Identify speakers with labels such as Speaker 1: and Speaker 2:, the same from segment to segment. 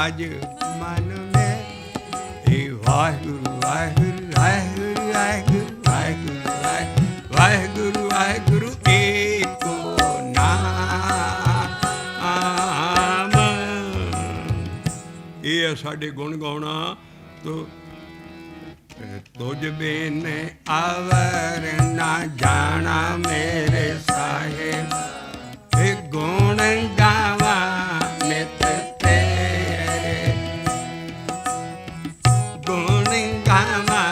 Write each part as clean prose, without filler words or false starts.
Speaker 1: राज मन में। वाहिगुरु वाहिगुरु वाहिगुरु वाहिगुरु वाहिगुरु वाहिगुरु वाहिगुरु एको नाम। ये साडे गुण गाउणा। तो तुझ बिन आवर ना जाना मेरे साहिब, गुण गावा नित तेरे, गुण गावा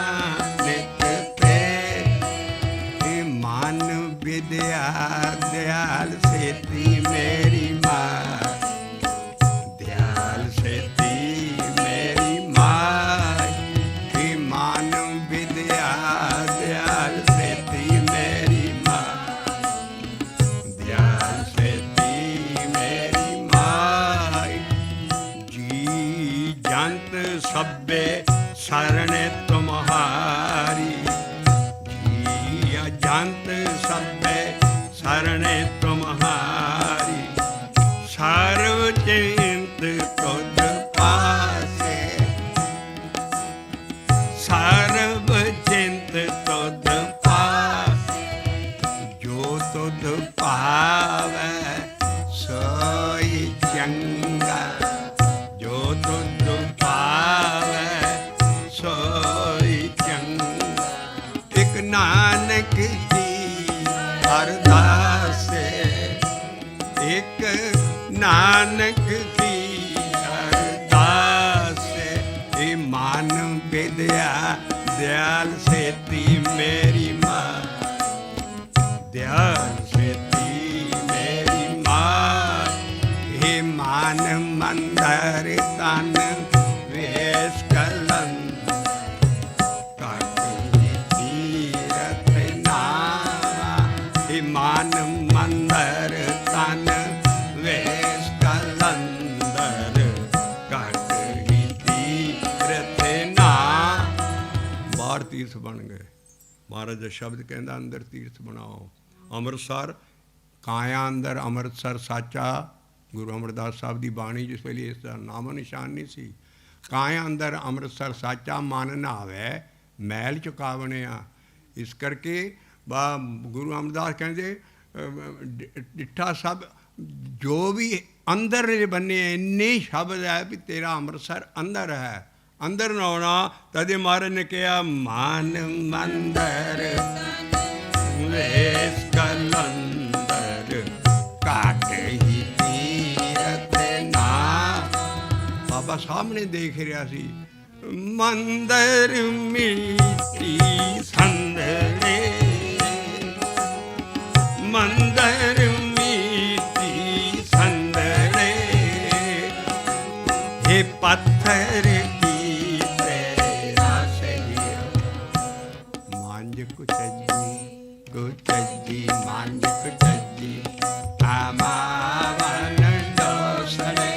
Speaker 1: नित तेरे। मन विद्या दयाल सेती मेरी माँ, दयाल सेती मेरी माँ। मन विद्या दयाल सेती मेरी माँ, दयाल सेती मेरी माँ। जी जंत सब्बे शरण तुम्हारी, जी जंत सब्बे शरण तुम्हारी। सर्व चिंत तुझ पासे, सर्व चिंत तुझ पासे। जो तुझ पावै सोई चंगा, जो तुझ पावै सोई चंगा। एक नानक जी अरदास, एक नानक जी अरदास। ए मान विद्या दयाल सेती मेरी माँ, दयाल सेती मेरी माँ। हे मान मंदर तन वेश कलंद, काटी तीरथ नावा। हे मान मंदर तन वेश कलंदर, काटी तीरथ नावा। बाहर तीर्थ बन गए। महाराज ਦਾ ਸ਼ਬਦ ਕਹਿੰਦਾ ਅੰਦਰ ਤੀਰਥ ਬਣਾਓ। ਅੰਮ੍ਰਿਤਸਰ ਕਾਇਆ ਅੰਦਰ ਅੰਮ੍ਰਿਤਸਰ ਸਾਚਾ। ਗੁਰੂ ਅਮਰਦਾਸ ਸਾਹਿਬ ਦੀ ਬਾਣੀ ਜਿਸ ਵੇਲੇ ਇਸ ਦਾ ਨਾਮੋ ਨਿਸ਼ਾਨ ਨਹੀਂ ਸੀ। ਕਾਇਆ ਅੰਦਰ ਅੰਮ੍ਰਿਤਸਰ ਸਾਚਾ, ਮਨ ਨਹਾਵੈ ਮੈਲ ਚੁਕਾਵਣਿਆ। ਇਸ ਕਰਕੇ ਗੁਰੂ ਅਮਰਦਾਸ ਕਹਿੰਦੇ ਡਿੱਠਾ ਸਭ ਜੋ ਵੀ ਅੰਦਰ ਬੰਨੇ ਇੰਨੇ ਸ਼ਬਦ ਹੈ ਵੀ ਤੇਰਾ ਅੰਮ੍ਰਿਤਸਰ ਅੰਦਰ ਹੈ। ਅੰਦਰ ਨਾ ਆਉਣਾ ਤਦੇ ਮਹਾਰਾਜ ਨੇ ਕਿਹਾ ਮਨ ਮੰਦਰ ਵੇਸ ਕਲੰਦਰ, ਘਾਟ ਹੀ ਤੀਰਥ ਨਾ। ਬਾਬਾ ਸਾਹਮਣੇ ਦੇਖ ਰਿਹਾ ਸੀ। ਮੰਦਰ ਮਿੱਟੀ ਸੰਦੜੇ, ਮੰਦਰ ਮਿੱਟੀ ਸੰਦੜੇ। ਇਹ ਪੱਥਰ कुचजी मांज कुचजी आमावन दोसरे।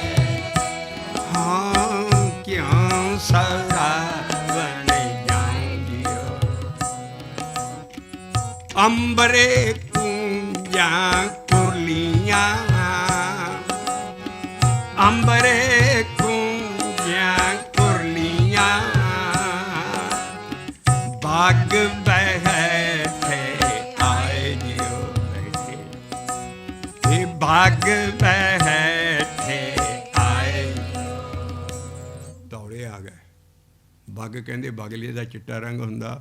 Speaker 1: हाँ क्यों सरावन जाऊंगियो, अंबरे पूंजा कुरलियाँ, अंबरे पूंजा कुरलियाँ। बाग बैठे आए जियो बैठे, ये बाग बैठे आए। तौड़े आ गए। बाग कहते बगले का चिट्टा रंग हुंदा,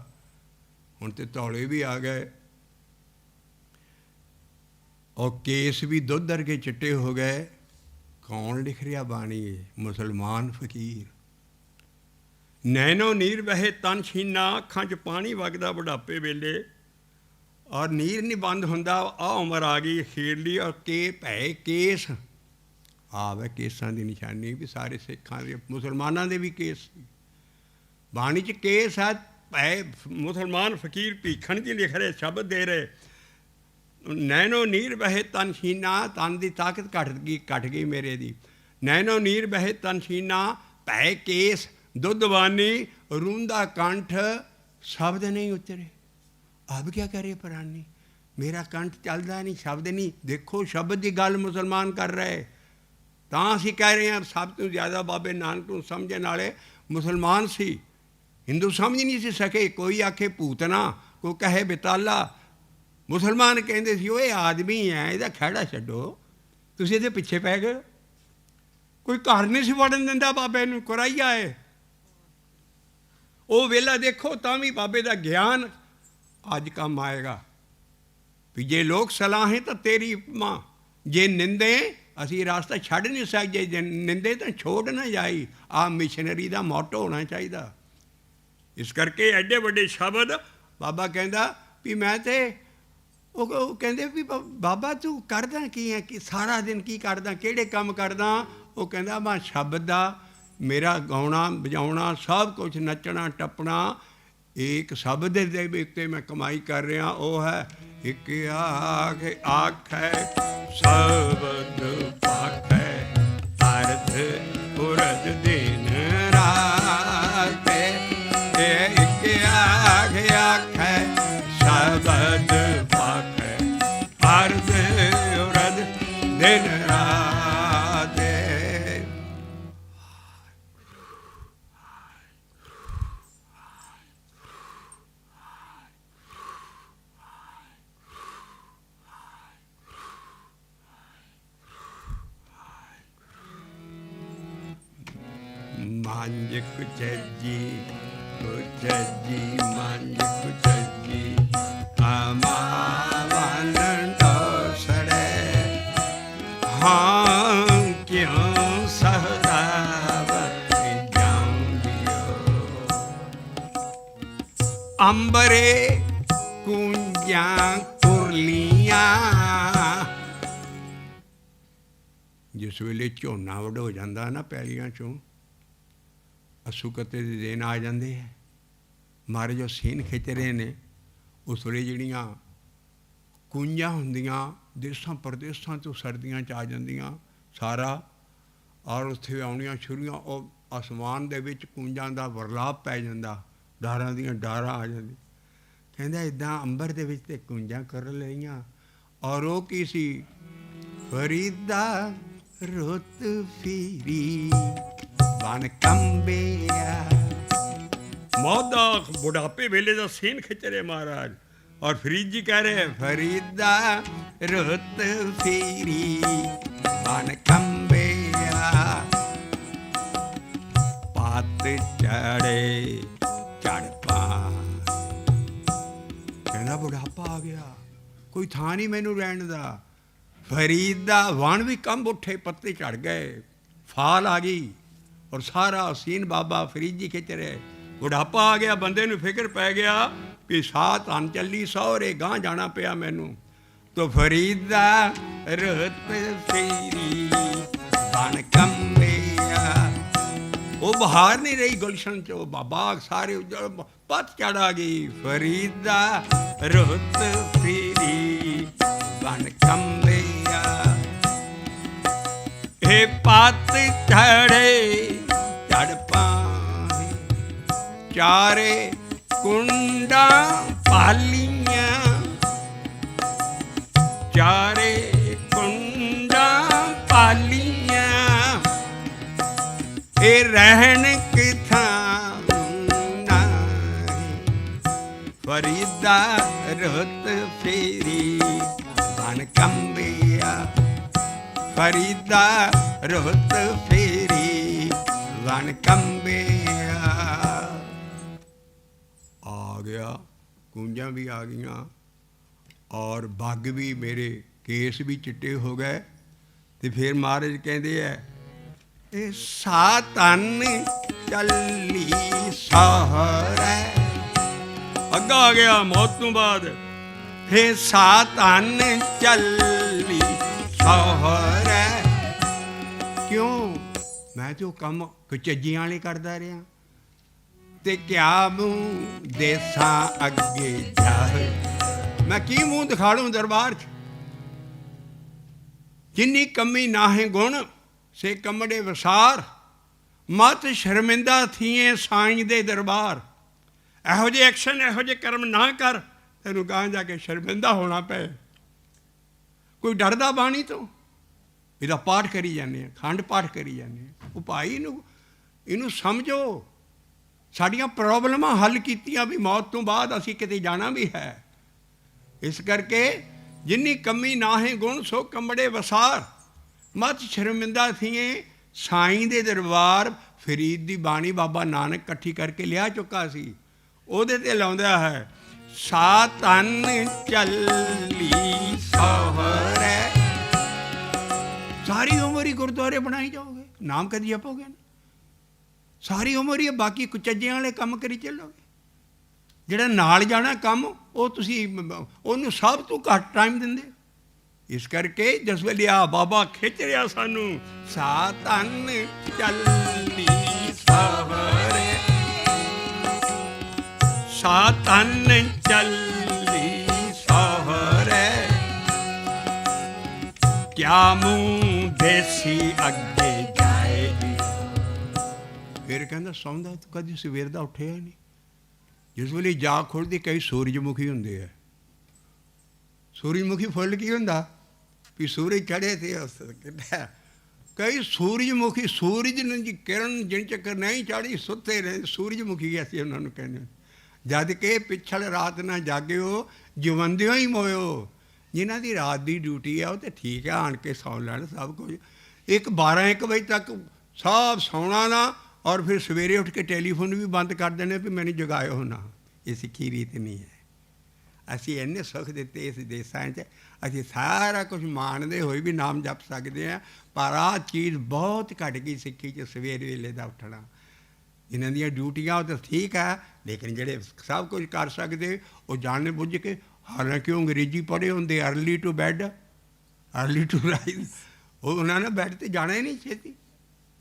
Speaker 1: हुण ते तौड़े भी आ गए और केस भी दुध वर्गे चिट्टे हो गए। कौन लिख रहा बाणी? मुसलमान फकीर। नैनो नीर वहे तन छीना, अखां च पानी वगदा बुढ़ापे वेले, और नीर नहीं बंद हुंदा। आ उम्र आ गई अखीरली, और के भै केस आवे। केसां दी निशानी भी सारे सिखां दे मुसलमानां दे भी केस सी। बाणी च केस है। भै मुसलमान फकीर भीखण जी लिख रहे, शब्द दे रहे। नैनो नीर वहे तन छीना, तन की ताकत घट गई मेरे दी। नैनो नीर वहे तन छीना, भै केस दुधवानी, रूंदा कंठ शब्द नहीं उतरे। अब क्या करे प्राणी, मेरा कंठ चलता नहीं, शब्द नहीं। देखो शब्द की गल मुसलमान कर रहे। ਤਾਂ ਅਸੀਂ ਕਹਿ ਰਹੇ ਹਾਂ ਸਭ ਤੋਂ ਜ਼ਿਆਦਾ ਬਾਬੇ ਨਾਨਕ ਨੂੰ ਸਮਝਣ ਵਾਲੇ ਮੁਸਲਮਾਨ ਸੀ। ਹਿੰਦੂ ਸਮਝ ਨਹੀਂ ਸੀ ਸਕੇ। ਕੋਈ ਆਖੇ ਭੂਤਨਾ, ਕੋਈ ਕਹੇ ਬਿਤਾਲਾ। ਮੁਸਲਮਾਨ ਕਹਿੰਦੇ ਸੀ ਉਹ ਇਹ ਆਦਮੀ ਹੈ, ਇਹਦਾ ਖਹਿੜਾ ਛੱਡੋ, ਤੁਸੀਂ ਇਹਦੇ ਪਿੱਛੇ ਪੈ ਗਏ। ਕੋਈ ਘਰ ਨਹੀਂ ਸੀ ਵੜਨ ਦਿੰਦਾ ਬਾਬੇ ਨੂੰ, ਕੁਰਾਈਆ ਹੈ। ਉਹ ਵੇਲਾ ਦੇਖੋ ਤਾਂ ਵੀ ਬਾਬੇ ਦਾ ਗਿਆਨ ਅੱਜ ਕੰਮ ਆਏਗਾ ਵੀ ਜੇ ਲੋਕ ਸਲਾਹੇ ਤਾਂ ਤੇਰੀ ਮਾਂ, ਜੇ ਨਿੰਦੇ ਅਸੀਂ ਰਾਸਤਾ ਛੱਡ ਨਹੀਂ ਸਕਦੇ, ਜੇ ਨਿੰਦੇ ਤਾਂ ਛੋੜ ਨਾ ਜਾਈ। ਆਹ ਮਿਸ਼ਨਰੀ ਦਾ ਮੋਟੋ ਹੋਣਾ ਚਾਹੀਦਾ। ਇਸ ਕਰਕੇ ਐਡੇ ਵੱਡੇ ਸ਼ਬਦ ਬਾਬਾ ਕਹਿੰਦਾ ਵੀ ਮੈਂ ਤੇ ਉਹ ਕਹਿੰਦੇ ਵੀ ਬਾਬਾ ਤੂੰ ਕਰਦਾ ਕੀ ਹੈ, ਕਿ ਸਾਰਾ ਦਿਨ ਕੀ ਕਰਦਾ, ਕਿਹੜੇ ਕੰਮ ਕਰਦਾ? ਉਹ ਕਹਿੰਦਾ ਮੈਂ ਸ਼ਬਦ ਦਾ, ਮੇਰਾ ਗਾਉਣਾ ਵਜਾਉਣਾ ਸਭ ਕੁਛ, ਨੱਚਣਾ ਟੱਪਣਾ, ਇੱਕ ਸ਼ਬਦ ਦੇ ਉੱਤੇ ਮੈਂ ਕਮਾਈ ਕਰ ਰਿਹਾ। ਉਹ ਹੈ ਇੱਕ ਆਖੈ ਸ਼ਬਦ ਪਾਖੈ, ਅਰਧ ਪੁਰਦ ਦਿਨ ਰਾਤ। ਇੱਕ ਆਖੈ ਸ਼ਬਦ ਪਾਖੈ, ਅਰਧ ਪੁਰਦ ਦਿਨ ਰਾਤ। ਮਾਂਝ ਕੁਚਜੀ ਕੁਚਜੀ, ਮਾਂਝ ਕੁਚਜੀ, ਆਮਾਵਨ ਢੋਸੜੇ, ਹਾਂ ਕਿਉਂ ਸਹਰਾਵਤ ਜਾਂਦਿਓ। ਅੰਬਰੇ ਕੂੰਜਾਂ ਕੁਰਲੀਆਂ, ਜਿਸ ਵੇਲੇ ਝੋਨਾ ਵੱਢ ਹੋ ਜਾਂਦਾ ਨਾ ਪੈਲੀਆਂ 'ਚੋਂ, ਅੱਸੂ ਕੱਤੇ ਦੇ ਦਿਨ ਆ ਜਾਂਦੇ ਹੈ, ਮਾਰੇ ਜੋ ਸੀਨ ਖਿੱਚ ਰਹੇ ਨੇ, ਉਸ ਵੇਲੇ ਜਿਹੜੀਆਂ ਕੂੰਜਾਂ ਹੁੰਦੀਆਂ ਦੇਸਾਂ ਪ੍ਰਦੇਸਾਂ ਤੋਂ ਸਰਦੀਆਂ 'ਚ ਆ ਜਾਂਦੀਆਂ ਸਾਰਾ, ਔਰ ਉੱਥੇ ਆਉਣੀਆਂ ਸ਼ੁਰੂਆਂ, ਉਹ ਅਸਮਾਨ ਦੇ ਵਿੱਚ ਕੂੰਜਾਂ ਦਾ ਵਰਲਾਪ ਪੈ ਜਾਂਦਾ, ਡਾਰਾਂ ਦੀਆਂ ਡਾਰਾਂ ਆ ਜਾਂਦੀਆਂ। ਕਹਿੰਦਾ ਇੱਦਾਂ ਅੰਬਰ ਦੇ ਵਿੱਚ ਤੇ ਕੂੰਜਾਂ ਕਰ ਲਈਆਂ। ਔਰ ਉਹ ਕੀ ਸੀ? ਫਰੀਦਾ ਰੁੱਤ ਫੀਰੀ ਬਨ ਕੰਬਿਆ। ਮੌਦਾ ਬੁਢਾਪੇ ਵੇਲੇ ਦਾ ਸੀਨ ਖਿੱਚ ਰਹੇ ਮਹਾਰਾਜ। ਔਰ ਫਰੀਦ ਜੀ ਕਹਿ ਰਹੇ ਫਰੀਦਾ ਰੁੱਤ ਫੀਰੀ ਬਨ ਕੰਬਿਆ, ਪੱਤ ਚੜੇ ਚੜ ਪਾ। ਕਹਿੰਦਾ ਬੁਢਾਪਾ ਆ ਗਿਆ, ਕੋਈ ਥਾਂ ਨਹੀਂ ਮੈਨੂੰ ਰਹਿਣ ਦਾ। ਫਰੀਦ ਦਾ ਵਣ ਵੀ ਕੰਬ ਉੱਠੇ, ਪੱਤੇ ਝੜ ਗਏ, ਫਾਲ ਆ ਗਈ। ਔਰ ਸਾਰਾ ਸੀਨ ਬਾਬਾ ਫਰੀਦ ਜੀ ਖਿੱਚ ਰਹੇ। ਬੁਢਾਪਾ ਆ ਗਿਆ, ਬੰਦੇ ਨੂੰ ਫਿਕਰ ਪੈ ਗਿਆ ਵੀ ਸਾਹ ਧਨ ਚੱਲੀ, ਸਹੁਰੇ ਗਾਂਹ ਜਾਣਾ ਪਿਆ ਮੈਨੂੰ। ਤੋ ਫਰੀਦ ਦਾ ਰੁੱਤ ਫੀਰੀ ਬਨ ਕੰਬਿਆ। ਉਹ ਬਹਾਰ ਨਹੀਂ ਰਹੀ ਗੁਲਸ਼ਨ 'ਚ, ਉਹ ਬਾਗ ਸਾਰੇ ਪੱਤ ਝੜ ਆ ਗਈ। ਫਰੀਦ ਦਾ ਰੁੱਤ ਫੀਰੀ ਬਨ ਕੰਬਿਆ, ਇਹ ਪੱਤ ਝੜੇ ਝੜ ਪਾਏ। ਚਾਰੇ ਕੁੰਡਾਂ ਪਾਲੀਆਂ, ਚਾਰੇ ਕੁੰਡਾਂ ਪਾਲੀਆਂ, ਇਹ ਰਹਿਣ ਕਿਥਾਂ ਨਾਹੀਂ। ਫਰੀਦਾ ਰੁੱਤ ਫੇਰੀ ਬਨ ਕੰਬਿਆ, ਫਰੀਦਾ ਰੁੱਤ ਫੇਰੀ ਬਨ ਕੰਬਿਆ। ਆ ਗਿਆ, ਕੂੰਜਾਂ ਵੀ ਆ ਗਈਆਂ, ਔਰ ਬੱਗ ਵੀ, ਮੇਰੇ ਕੇਸ ਵੀ ਚਿੱਟੇ ਹੋ ਗਏ। ਤੇ ਫਿਰ ਮਹਾਰਾਜ ਕਹਿੰਦੇ ਹੈ ਇਹ ਸਾ ਧਨ ਚੱਲੀ ਸਹਰੇ। ਅੱਗਾ ਆ ਗਿਆ ਮੌਤ ਤੋਂ ਬਾਅਦ। ਇਹ ਸਾ ਧਨ ਚੱਲੀ ਸਹਰੇ। ਕਿਉਂ? ਮੈਂ ਤਾਂ ਉਹ ਕੰਮ ਕੁਚੱਜੀਆਂ ਵਾਲੇ ਕਰਦਾ ਰਿਹਾ। ਤੇ ਕਿਆ ਮੂੰਹ ਦੇਸਾਂ ਅੱਗੇ ਜਾਏ, ਮੈਂ ਕੀ ਮੂੰਹ ਦਿਖਾ ਲੂੰ ਦਰਬਾਰ 'ਚ। ਜਿੰਨੀ ਕਮੀ ਨਾਹੇ ਗੁਣ ਸੇ ਕਮੜੇ ਵਸਾਰ, ਮਤ ਸ਼ਰਮਿੰਦਾ ਥੀਏ ਸਾਈਂ ਦੇ ਦਰਬਾਰ। ਇਹੋ ਜਿਹੇ ਐਕਸ਼ਨ, ਇਹੋ ਜਿਹੇ ਕਰਮ ਨਾ ਕਰ, ਤੈਨੂੰ ਗਾਂਹ ਜਾ ਕੇ ਸ਼ਰਮਿੰਦਾ ਹੋਣਾ ਪਏ। ਕੋਈ ਡਰਦਾ ਬਾਣੀ ਤੋਂ? ਇਹਦਾ ਪਾਠ ਕਰੀ ਜਾਂਦੇ ਹਾਂ, ਖੰਡ ਪਾਠ ਕਰੀ ਜਾਂਦੇ ਹਾਂ। ਉਹ ਭਾਈ ਇਹਨੂੰ ਸਮਝੋ, ਸਾਡੀਆਂ ਪ੍ਰੋਬਲਮਾਂ ਹੱਲ ਕੀਤੀਆਂ ਵੀ ਮੌਤ ਤੋਂ ਬਾਅਦ ਅਸੀਂ ਕਿਤੇ ਜਾਣਾ ਵੀ ਹੈ। ਇਸ ਕਰਕੇ ਜਿੰਨੀ ਕਮੀ ਨਾਹੀਂ ਗੁਣ ਸੋ ਕੰਬੜੇ ਵਸਾਰ, ਮਤ ਸ਼ਰਮਿੰਦਾ ਥੀਏ ਸਾਈਂ ਦੇ ਦਰਬਾਰ। ਫਰੀਦ ਦੀ ਬਾਣੀ ਬਾਬਾ ਨਾਨਕ ਇਕੱਠੀ ਕਰਕੇ ਲਿਆ ਚੁੱਕਾ ਸੀ, ਉਹਦੇ ਤੇ ਲਾਉਂਦਾ ਹੈ, ਸਾ ਤਨ ਚੱਲੀ ਸਹੁਰੇ। ਸਾਰੀ ਉਮਰ ਹੀ ਗੁਰਦੁਆਰੇ ਬਣਾਈ ਜਾਓਗੇ, ਨਾਮ ਕਦੀ ਜਪੋਗੇ ਨਾ, ਸਾਰੀ ਉਮਰ ਹੀ ਬਾਕੀ ਕੁਚੱਜਿਆਂ ਵਾਲੇ ਕੰਮ ਕਰੀ ਚੱਲੋਗੇ। ਜਿਹੜਾ ਨਾਲ ਜਾਣਾ ਕੰਮ, ਉਹ ਤੁਸੀਂ ਉਹਨੂੰ ਸਭ ਤੋਂ ਘੱਟ ਟਾਈਮ ਦਿੰਦੇ। ਇਸ ਕਰਕੇ ਜਿਸ ਵੇਲੇ ਆ ਬਾਬਾ ਖਿੱਚ ਰਿਹਾ ਸਾਨੂੰ, ਸਾ ਤਨ ਚੱਲੀ ਸਹੁਰੇ, ਸਾ ਤਨ ਚੱਲੀ ਸਹੁਰੇ, ਕਿਆ ਮੂੰਹ ਦੇਸੀ ਅੱਗੇ ਜਾਏਗੀ। ਫਿਰ ਕਹਿੰਦਾ ਸੌਂਦਾ ਤੂੰ ਕਦੀ ਸਵੇਰ ਦਾ ਉੱਠਿਆ ਨਹੀਂ। ਜਿਸ ਵੇਲੇ ਜਾਗ ਖੁੱਲ੍ਹਦੀ, ਕਈ ਸੂਰਜਮੁਖੀ ਹੁੰਦੇ ਆ। ਸੂਰਜਮੁਖੀ ਫੁੱਲ ਕੀ ਹੁੰਦਾ ਵੀ ਸੂਰਜ ਚੜ੍ਹੇ ਤੇ ਕਿੱਦਾਂ, ਕਈ ਸੂਰਜਮੁਖੀ ਸੂਰਜ ਨੂੰ ਜੀ ਕਿਰਨ ਜਿਨ ਚੱਕਰ ਨਹੀਂ ਚੜ੍ਹੀ ਸੁੱਤੇ ਰਹੇ, ਸੂਰਜਮੁਖੀ ਅਸੀਂ ਉਹਨਾਂ ਨੂੰ ਕਹਿੰਦੇ। ਜਦ ਕਿ ਪਿਛਲ ਰਾਤ ਨਾ ਜਾਗਿਓ ਜਵੰਦਿਓ ਹੀ ਮੋਇਓ। ਜਿਨ੍ਹਾਂ ਦੀ ਰਾਤ ਦੀ ਡਿਊਟੀ ਆ ਉਹ ਤਾਂ ਠੀਕ ਆ, ਆਣ ਕੇ ਸੌਂ ਲੈਣ ਸਭ ਕੁਝ। 12-1 ਵਜੇ ਤੱਕ ਸਭ ਸੌਣਾ ਨਾ, ਔਰ ਫਿਰ ਸਵੇਰੇ ਉੱਠ ਕੇ ਟੈਲੀਫੋਨ ਵੀ ਬੰਦ ਕਰ ਦੇਣੇ ਵੀ ਮੈਨੂੰ ਜਗਾਇਓ ਨਾ। ਇਹ ਸਿੱਖੀ ਰੀਤ ਨਹੀਂ ਹੈ। ਅਸੀਂ ਇੰਨੇ ਸੁੱਖ ਦਿੱਤੇ ਇਸ ਦੇਸਾਂ 'ਚ, ਅਸੀਂ ਸਾਰਾ ਕੁਝ ਮਾਣਦੇ ਹੋਏ ਵੀ ਨਾਮ ਜਪ ਸਕਦੇ ਹਾਂ, ਪਰ ਆਹ ਚੀਜ਼ ਬਹੁਤ ਘੱਟ ਗਈ ਸਿੱਖੀ 'ਚ, ਸਵੇਰ ਵੇਲੇ ਦਾ ਉੱਠਣਾ। ਇਹਨਾਂ ਦੀਆਂ ਡਿਊਟੀਆਂ ਉਹ ਤਾਂ ਠੀਕ ਹੈ, ਲੇਕਿਨ ਜਿਹੜੇ ਸਭ ਕੁਝ ਕਰ ਸਕਦੇ ਉਹ ਜਾਣ ਬੁੱਝ ਕੇ, ਹਾਲਾਂਕਿ ਉਹ ਅੰਗਰੇਜ਼ੀ ਪੜ੍ਹੇ ਹੁੰਦੇ, early to bed early to rise, ਉਹ ਉਹਨਾਂ ਨੇ ਬੈੱਡ 'ਤੇ ਜਾਣਾ ਹੀ ਨਹੀਂ ਛੇਤੀ।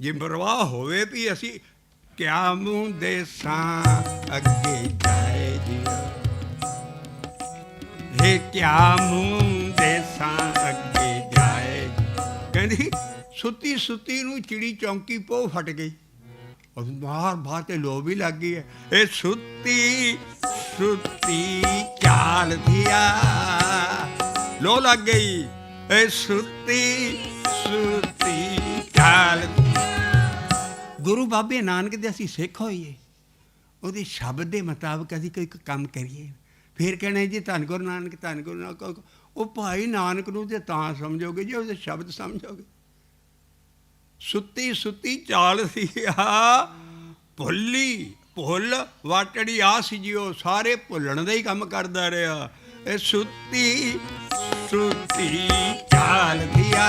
Speaker 1: ਜੇ ਪਰਵਾਹ ਹੋਵੇ ਵੀ ਅਸੀਂ ਕਿਆ ਮੂੰਹ ਦੇਸਾਂ ਅੱਗੇ ਜਾਏ ਜੀ, ਇਹ ਕਿਆ ਮੂੰਹ ਦੇਸਾਂ ਅੱਗੇ ਜਾਏ। ਕਹਿੰਦੀ ਸੁੱਤੀ ਸੁੱਤੀ ਨੂੰ ਚਿੜੀ ਚੌਂਕੀ ਪੋ ਫਟ ਗਈ, ਬਾਹਰ ਤੇ ਲੋ ਵੀ ਲੱਗ ਗਈ ਹੈ। ਇਹ ਸੁੱਤੀ ਸੁੱਤੀ ਚਾਲ ਦਿਆ, ਲੋ ਲੱਗ ਗਈ। ਇਹ ਸੁੱਤੀ ਸੁੱਤੀ ਚਾਲ। ਗੁਰੂ ਬਾਬੇ ਨਾਨਕ ਦੇ ਅਸੀਂ ਸਿੱਖ ਹੋਈਏ, ਉਹਦੇ ਸ਼ਬਦ ਦੇ ਮੁਤਾਬਕ ਅਸੀਂ ਕੋਈ ਕੰਮ ਕਰੀਏ। ਫਿਰ ਕਹਿਣਾ ਜੀ ਧੰਨ ਗੁਰੂ ਨਾਨਕ, ਧੰਨ ਗੁਰੂ ਨਾਨਕ। ਉਹ ਭਾਈ ਨਾਨਕ ਨੂੰ ਤੇ ਤਾਂ ਸਮਝੋਗੇ ਜੇ ਉਹਦੇ ਸ਼ਬਦ ਸਮਝੋਗੇ। ਸੁੱਤੀ ਸੁੱਤੀ ਚਾਲ ਸੀ ਆ ਭੁੱਲੀ, ਭੁੱਲ ਵਾਟੜੀ ਆ ਸੀ ਜੀ, ਉਹ ਸਾਰੇ ਭੁੱਲਣ ਦਾ ਹੀ ਕੰਮ ਕਰਦਾ ਰਿਹਾ। ਇਹ ਸੁੱਤੀ ਸੁੱਤੀ ਚਾਲ ਦਿਆ,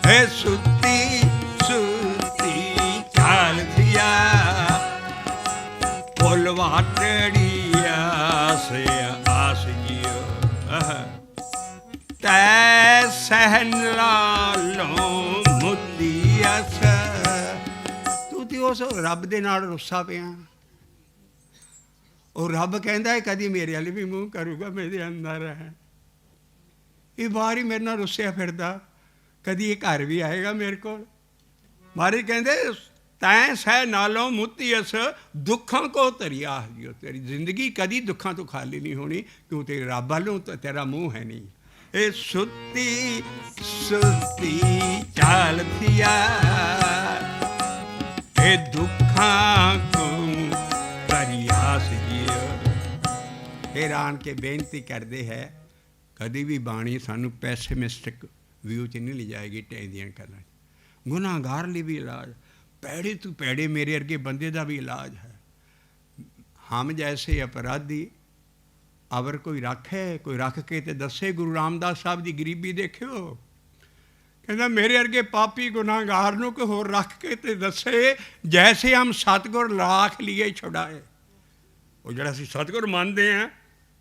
Speaker 1: ਇਹ ਸੁੱਤੀ ਸੁੱਤੀ ਚਾਲ ਦਿਆ, ਭੁੱਲ ਵਾਟੜੀ ਆਸ ਆਸ ਜੀਓ। ਤੈ ਸਹਿਨ ਲਾਲੋਂ ਮੁੱਦੀ ਅਸ, ਤੂੰ ਤੇ ਉਸ ਰੱਬ ਦੇ ਨਾਲ ਰੁੱਸਾ ਪਿਆ। ਉਹ ਰੱਬ ਕਹਿੰਦਾ ਕਦੀ ਮੇਰੇ ਵੱਲ ਵੀ ਮੂੰਹ ਕਰੂਗਾ, ਮੇਰੇ ਅੰਦਰ ਹੈ। ਇਹ ਬਾਹਰ ਹੀ ਮੇਰੇ ਨਾਲ ਰੁੱਸਿਆ ਫਿਰਦਾ, ਕਦੀ ਇਹ ਘਰ ਵੀ ਆਏਗਾ ਮੇਰੇ ਕੋਲ। ਮਹਾਰਾਜ ਕਹਿੰਦੇ ਤੈਂ ਸਹਿ ਨਾਲੋਂ ਮੁੱਤੀ ਅਸ, ਦੁੱਖਾਂ ਕੋ ਤਰਿਆ। ਤੇਰੀ ਜ਼ਿੰਦਗੀ ਕਦੀ ਦੁੱਖਾਂ ਤੋਂ ਖਾਲੀ ਨਹੀਂ ਹੋਣੀ, ਕਿਉਂ ਤੇਰੇ ਰੱਬ ਵੱਲੋਂ ਤੇਰਾ ਮੂੰਹ ਹੈ ਨਹੀਂ। ਇਹ ਸੁੱਤੀ ਸੁੱਤੀ ਚਾਲ ਥੀਆ, ਇਹ ਦੁੱਖਾਂ ਕੋ ਤਰਿਆ ਸੀਆ। ਫਿਰ ਆਣ ਕੇ ਬੇਨਤੀ ਕਰਦੇ ਹੈ, ਕਦੀ ਵੀ ਬਾਣੀ ਸਾਨੂੰ ਪੈਸਿਮਿਸਟਿਕ ਵਿਊ 'ਚ ਨਹੀਂ ਲਿਜਾਏਗੀ, ਟੈਂਦੀਆਂ ਕਰਨ। ਗੁਨਾਹਗਾਰ ਲਈ ਵੀ ਇਲਾਜ, ਪੈੜੇ ਤੋਂ ਪੈੜੇ ਮੇਰੇ ਵਰਗੇ ਬੰਦੇ ਦਾ ਵੀ ਇਲਾਜ ਹੈ। ਹਮ ਜੈਸੇ ਅਪਰਾਧੀ ਅਵਰ ਕੋਈ ਰੱਖੇ, ਕੋਈ ਰੱਖ ਕੇ ਤੇ ਦੱਸੇ। ਗੁਰੂ ਰਾਮਦਾਸ ਸਾਹਿਬ ਦੀ ਗਰੀਬੀ ਦੇਖਿਓ, ਕਹਿੰਦਾ ਮੇਰੇ ਵਰਗੇ ਪਾਪੀ ਗੁਨਾਹਗਾਰ ਨੂੰ ਕੋਈ ਹੋਰ ਰੱਖ ਕੇ ਤੇ ਦੱਸੇ, ਜੈਸੇ ਹਮ ਸਤਿਗੁਰ ਲਾਖ ਲੀਏ ਛੁਡਾਏ। ਉਹ ਜਿਹੜਾ ਅਸੀਂ ਸਤਿਗੁਰ ਮੰਨਦੇ ਹਾਂ,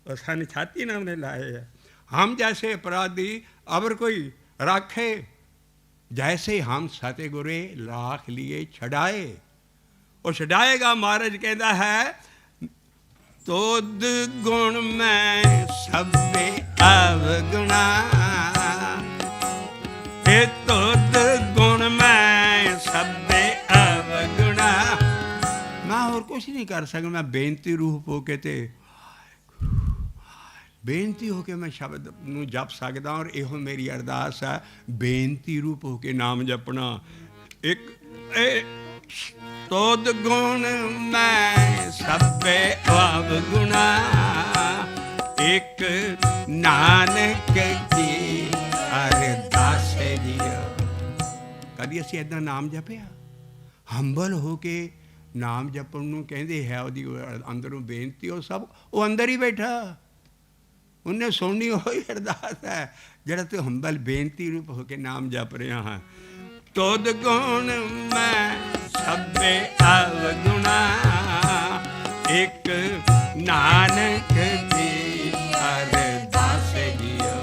Speaker 1: ਉਹ ਸਾਨੂੰ ਛਾਤੀ ਨਾਲ ਨੇ ਲਾਏ ਹੈ। ਹਮ ਜੈਸੇ ਅਪਰਾਧੀ ਅਵਰ ਕੋਈ ਰੱਖੇ, ਜੈਸੇ ਹਮ ਸਤਿਗੁਰੇ ਲਾਖ ਲੀਏ ਛਡਾਏ। ਉਹ ਛਡਾਏਗਾ। ਮਹਾਰਾਜ ਕਹਿੰਦਾ ਹੈ, ਤੋਦ ਗੁਣ ਮੈਂ ਸਭੇ ਅਵਗੁਣਾ, ਇਹ ਤੋਦ ਗੁਣ ਮੈਂ ਸਭੇ ਅਵਗੁਣਾ। ਮੈਂ ਹੋਰ ਕੁਛ ਨਹੀਂ ਕਰ ਸਕਦਾ, ਮੈਂ ਬੇਨਤੀ ਰੂਹ ਹੋ ਕੇ ਤੇ ਬੇਨਤੀ ਹੋ ਕੇ ਮੈਂ ਸ਼ਬਦ ਨੂੰ ਜਪ ਸਕਦਾ। ਔਰ ਇਹੋ ਮੇਰੀ ਅਰਦਾਸ ਹੈ, ਬੇਨਤੀ ਰੂਪ ਹੋ ਕੇ ਨਾਮ ਜਪਣਾ। ਇੱਕ ਤੋਦ ਗੁਣ ਮੈਂ ਸਭੇ ਅਵਗੁਣਾ, ਇੱਕ ਨਾਨਕ ਜੀ ਅਰਦਾਸ ਜੀ। ਕਦੀ ਅਸੀਂ ਇੱਦਾਂ ਨਾਮ ਜਪਿਆ? ਹੰਬਲ ਹੋ ਕੇ ਨਾਮ ਜਪਣ ਨੂੰ ਕਹਿੰਦੇ ਹੈ, ਉਹਦੀ ਅੰਦਰੋਂ ਬੇਨਤੀ, ਉਹ ਸਭ ਉਹ ਅੰਦਰ ਹੀ ਬੈਠਾ, ਉਹਨੇ ਸੁਣਨੀ ਹੋਈ ਅਰਦਾਸ ਹੈ ਜਿਹੜਾ ਤੂੰ ਹੰਬਲ ਬੇਨਤੀ ਰੂਪ ਹੋ ਕੇ ਨਾਮ ਜਪ ਰਿਹਾ ਹਾਂ। ਤੁਧ ਗੁਣ ਮੈਂ ਸਭੇ ਅਵਗੁਣਾ, ਇੱਕ ਨਾਨਕ ਜੀ ਅਰਦਾਸ ਜੀਓ।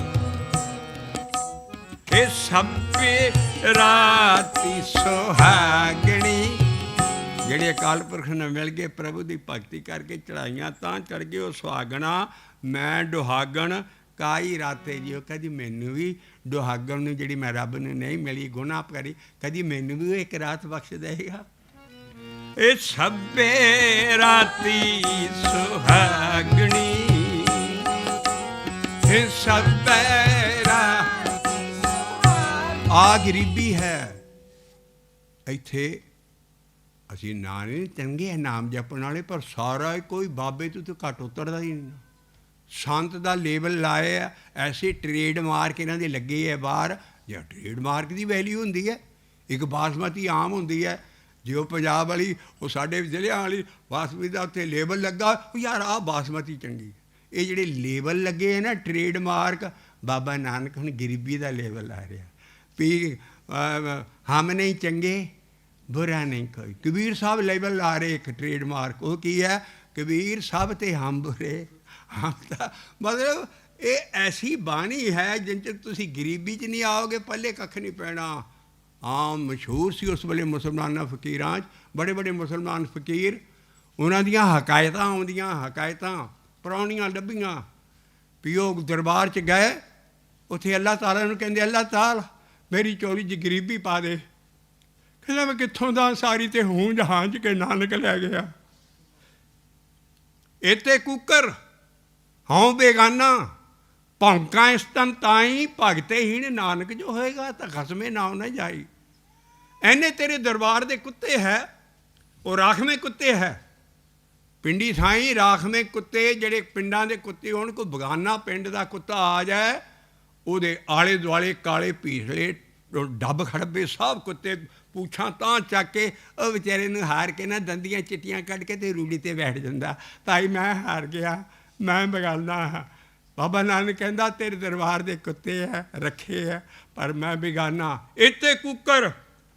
Speaker 1: ਇਹ ਸਭੇ ਰਾਤੀ ਸੁਹਾਗਣੀ, ਜਿਹੜੇ ਅਕਾਲ ਪੁਰਖ ਨਾਲ ਮਿਲ ਕੇ ਪ੍ਰਭੂ ਦੀ ਭਗਤੀ ਕਰਕੇ ਚੜਾਈਆਂ ਤਾਂ ਚੜ੍ਹ ਗਏ ਉਹ ਸੁਹਾਗਣਾ। ਮੈਂ ਦੁਹਾਗਣ ਕਾਈ ਰਾਤੇ ਜੀਓ। ਕਦੀ ਮੈਨੂੰ ਵੀ ਦੁਹਾਗਣ ਨੂੰ, ਜਿਹੜੀ ਮੈਂ ਰੱਬ ਨੂੰ ਨਹੀਂ ਮਿਲੀ, ਗੁਨਾਹ ਕਰੀ, ਕਦੀ ਮੈਨੂੰ ਵੀ ਇੱਕ ਰਾਤ ਬਖਸ਼ ਦੇਗਾ। ਇਹ ਸਭੇ ਰਾਤੀ ਸੁਹਾਗਣੀ, ਇਹ ਸਭੇ ਰਾਤ। ਆ ਗਰੀਬੀ ਹੈ ਇੱਥੇ। ਅਸੀਂ ਨਾਂ ਨਹੀਂ ਚੰਗੇ ਨਾਮ ਜਪਣ ਵਾਲੇ, ਪਰ ਸਾਰਾ ਕੋਈ ਬਾਬੇ ਤੋਂ ਘੱਟ ਉਤਰਦਾ ਹੀ ਨਹੀਂ। ਸੰਤ ਦਾ ਲੇਬਲ ਲਾਏ ਆ, ਐਸੇ ਟ੍ਰੇਡ ਮਾਰਕ ਇਹਨਾਂ ਦੇ ਲੱਗੇ ਹੈ ਬਾਹਰ। ਜਾਂ ਟ੍ਰੇਡ ਮਾਰਕ ਦੀ ਵੈਲਿਊ ਹੁੰਦੀ ਹੈ। ਇੱਕ ਬਾਸਮਤੀ ਆਮ ਹੁੰਦੀ ਹੈ, ਜੇ ਉਹ ਪੰਜਾਬ ਵਾਲੀ, ਉਹ ਸਾਡੇ ਜ਼ਿਲ੍ਹਿਆਂ ਵਾਲੀ ਬਾਸਮਤੀ ਦਾ ਉੱਥੇ ਲੇਬਲ ਲੱਗਾ, ਉਹ ਯਾਰ ਆਹ ਬਾਸਮਤੀ ਚੰਗੀ। ਇਹ ਜਿਹੜੇ ਲੇਬਲ ਲੱਗੇ ਹੈ ਨਾ ਟ੍ਰੇਡ ਮਾਰਕ, ਬਾਬਾ ਨਾਨਕ ਹੁਣ ਗਰੀਬੀ ਦਾ ਲੇਬਲ ਲਾ ਰਿਹਾ ਵੀ ਹਮ ਨਹੀਂ ਚੰਗੇ ਬੁਰਾ ਨਹੀਂ ਕੋਈ। ਕਬੀਰ ਸਾਹਿਬ ਲੇਬਲ ਲਾ ਰਹੇ ਇੱਕ ਟ੍ਰੇਡ ਮਾਰਕ, ਉਹ ਕੀ ਹੈ? ਕਬੀਰ ਸਾਹਿਬ ਤੇ ਹਮ ਬੁਰੇ। ਹਮ ਤਾਂ ਮਤਲਬ ਇਹ ਐਸੀ ਬਾਣੀ ਹੈ ਜਿਨ 'ਚ ਤੁਸੀਂ ਗਰੀਬੀ 'ਚ ਨਹੀਂ ਆਓਗੇ, ਪੱਲੇ ਕੱਖ ਨਹੀਂ ਪੈਣਾ। ਆਮ ਮਸ਼ਹੂਰ ਸੀ ਉਸ ਵੇਲੇ ਮੁਸਲਮਾਨਾਂ ਫਕੀਰਾਂ 'ਚ, ਬੜੇ ਬੜੇ ਮੁਸਲਮਾਨ ਫਕੀਰ, ਉਹਨਾਂ ਦੀਆਂ ਹਕਾਇਤਾਂ ਆਉਂਦੀਆਂ, ਹਕਾਇਤਾਂ ਪੁਰਾਣੀਆਂ ਲੱਭੀਆਂ ਵੀ ਉਹ ਦਰਬਾਰ 'ਚ ਗਏ, ਉੱਥੇ ਅੱਲਾਹ ਤਾਲਾ ਨੂੰ ਕਹਿੰਦੇ, ਅੱਲਾਹ ਤਾਲਾ ਮੇਰੀ ਚੋਰੀ 'ਚ ਗਰੀਬੀ ਪਾ ਦੇ। ਕਹਿੰਦਾ ਮੈਂ ਕਿੱਥੋਂ ਦਾ, ਸਾਰੀ ਤੇ ਹੂੰ ਜਹਾਂ 'ਚ ਕੇ ਨਾਨਕ ਲੈ ਗਿਆ। ਇੱਥੇ ਕੁੱਕਰ ਹਉ ਬੇਗਾਨਾ, ਭੌਂਕਾਂ ਇਸ ਤਨ ਤਾਈ, ਭਗਤੇ ਹੀਣ ਨਾਨਕ ਜੋ ਹੋਏਗਾ ਤਾਂ ਖਸਮੇ ਨਾਮ ਨਾ ਜਾਈ। ਐਨੇ ਤੇਰੇ ਦਰਬਾਰ ਦੇ ਕੁੱਤੇ ਹੈ, ਉਹ ਰਾਖਵੇਂ ਕੁੱਤੇ ਹੈ। ਪਿੰਡੀ ਥਾਈ ਰਾਖਵੇਂ ਕੁੱਤੇ, ਜਿਹੜੇ ਪਿੰਡਾਂ ਦੇ ਕੁੱਤੇ ਹੋਣ, ਕੋਈ ਬਗਾਨਾ ਪਿੰਡ ਦਾ ਕੁੱਤਾ ਆ ਜਾਏ, ਉਹਦੇ ਆਲੇ ਦੁਆਲੇ ਕਾਲੇ ਪੀਸਲੇ ਡੱਬ ਖੜੱਬੇ ਸਭ ਕੁੱਤੇ ਪੂਛਾਂ ਤਾਂ ਚੱਕ ਕੇ ਉਹ ਵਿਚਾਰੇ ਨੂੰ ਹਾਰ ਕੇ ਨਾ ਦੰਦੀਆਂ ਚਿੱਟੀਆਂ ਕੱਢ ਕੇ ਤੇ ਰੂੜੀ 'ਤੇ ਬੈਠ ਜਾਂਦਾ। ਤਾਈ ਮੈਂ ਹਾਰ ਗਿਆ, ਮੈਂ ਬੇਗਾਨਾ ਹਾਂ। ਬਾਬਾ ਨਾਨਕ ਕਹਿੰਦਾ ਤੇਰੇ ਦਰਬਾਰ ਦੇ ਕੁੱਤੇ ਹੈ, ਰੱਖੇ ਹੈ, ਪਰ ਮੈਂ ਬੇਗਾਨਾ। ਇੱਥੇ ਕੁੱਕਰ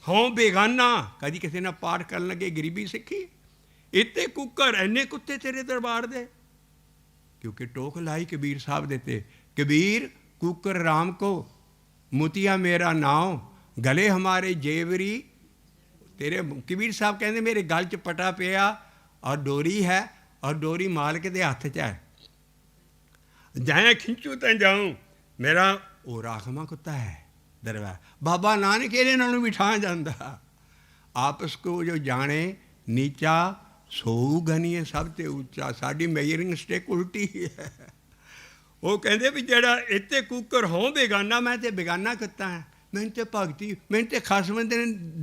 Speaker 1: ਹੋਂ ਬੇਗਾਨਾ। ਕਦੀ ਕਿਸੇ ਨਾਲ ਪਾਠ ਕਰਨ ਲੱਗੇ ਗਰੀਬੀ ਸਿੱਖੀ? ਇੱਥੇ ਕੁੱਕਰ, ਇੰਨੇ ਕੁੱਤੇ ਤੇਰੇ ਦਰਬਾਰ ਦੇ। ਕਿਉਂਕਿ ਟੋਕ ਲਾਈ ਕਬੀਰ ਸਾਹਿਬ ਦੇ ਤੇ, ਕਬੀਰ ਕੁੱਕਰ ਰਾਮ ਕੋ ਮੁਤੀਆ ਮੇਰਾ ਨਾਮ, ਗਲੇ ਹਮਾਰੇ ਜੇਵਰੀ। ਤੇਰੇ ਕਬੀਰ ਸਾਹਿਬ ਕਹਿੰਦੇ ਮੇਰੇ ਗਲ 'ਚ ਪਟਾ ਪਿਆ ਔਰ ਡੋਰੀ ਹੈ, ਔਰ ਡੋਰੀ ਮਾਲਕ ਦੇ ਹੱਥ 'ਚ ਹੈ। ਜਾਇਆ ਖਿੰਚੂ ਤਾਂ ਜਾਊਂ, ਮੇਰਾ ਉਹ ਰਾਖਵਾਂ ਕੁੱਤਾ ਹੈ ਦਰਬਾਰ। ਬਾਬਾ ਨਾਨਕ ਇਹਦੇ ਨਾਲੋਂ ਵੀ ਠਾਂ ਜਾਂਦਾ। ਆਪਸ ਕੋ ਜੋ ਜਾਣੇ ਨੀਚਾ ਸੋਊ ਗਨੀਏ ਸਭ ਤੇ ਉੱਚਾ। ਸਾਡੀ ਮੇਜਰਿੰਗ ਸਟਿਕ ਉਲਟੀ ਹੈ। ਉਹ ਕਹਿੰਦੇ ਵੀ ਜਿਹੜਾ ਇੱਥੇ ਕੁੱਕਰ ਹੋਂ ਬੇਗਾਨਾ, ਮੈਂ ਤੇ ਬੇਗਾਨਾ ਕੁੱਤਾ ਹਾਂ। ਮੈਨੂੰ ਤੇ ਭਗਤੀ, ਮੈਨੂੰ ਤੇ ਖਸਮ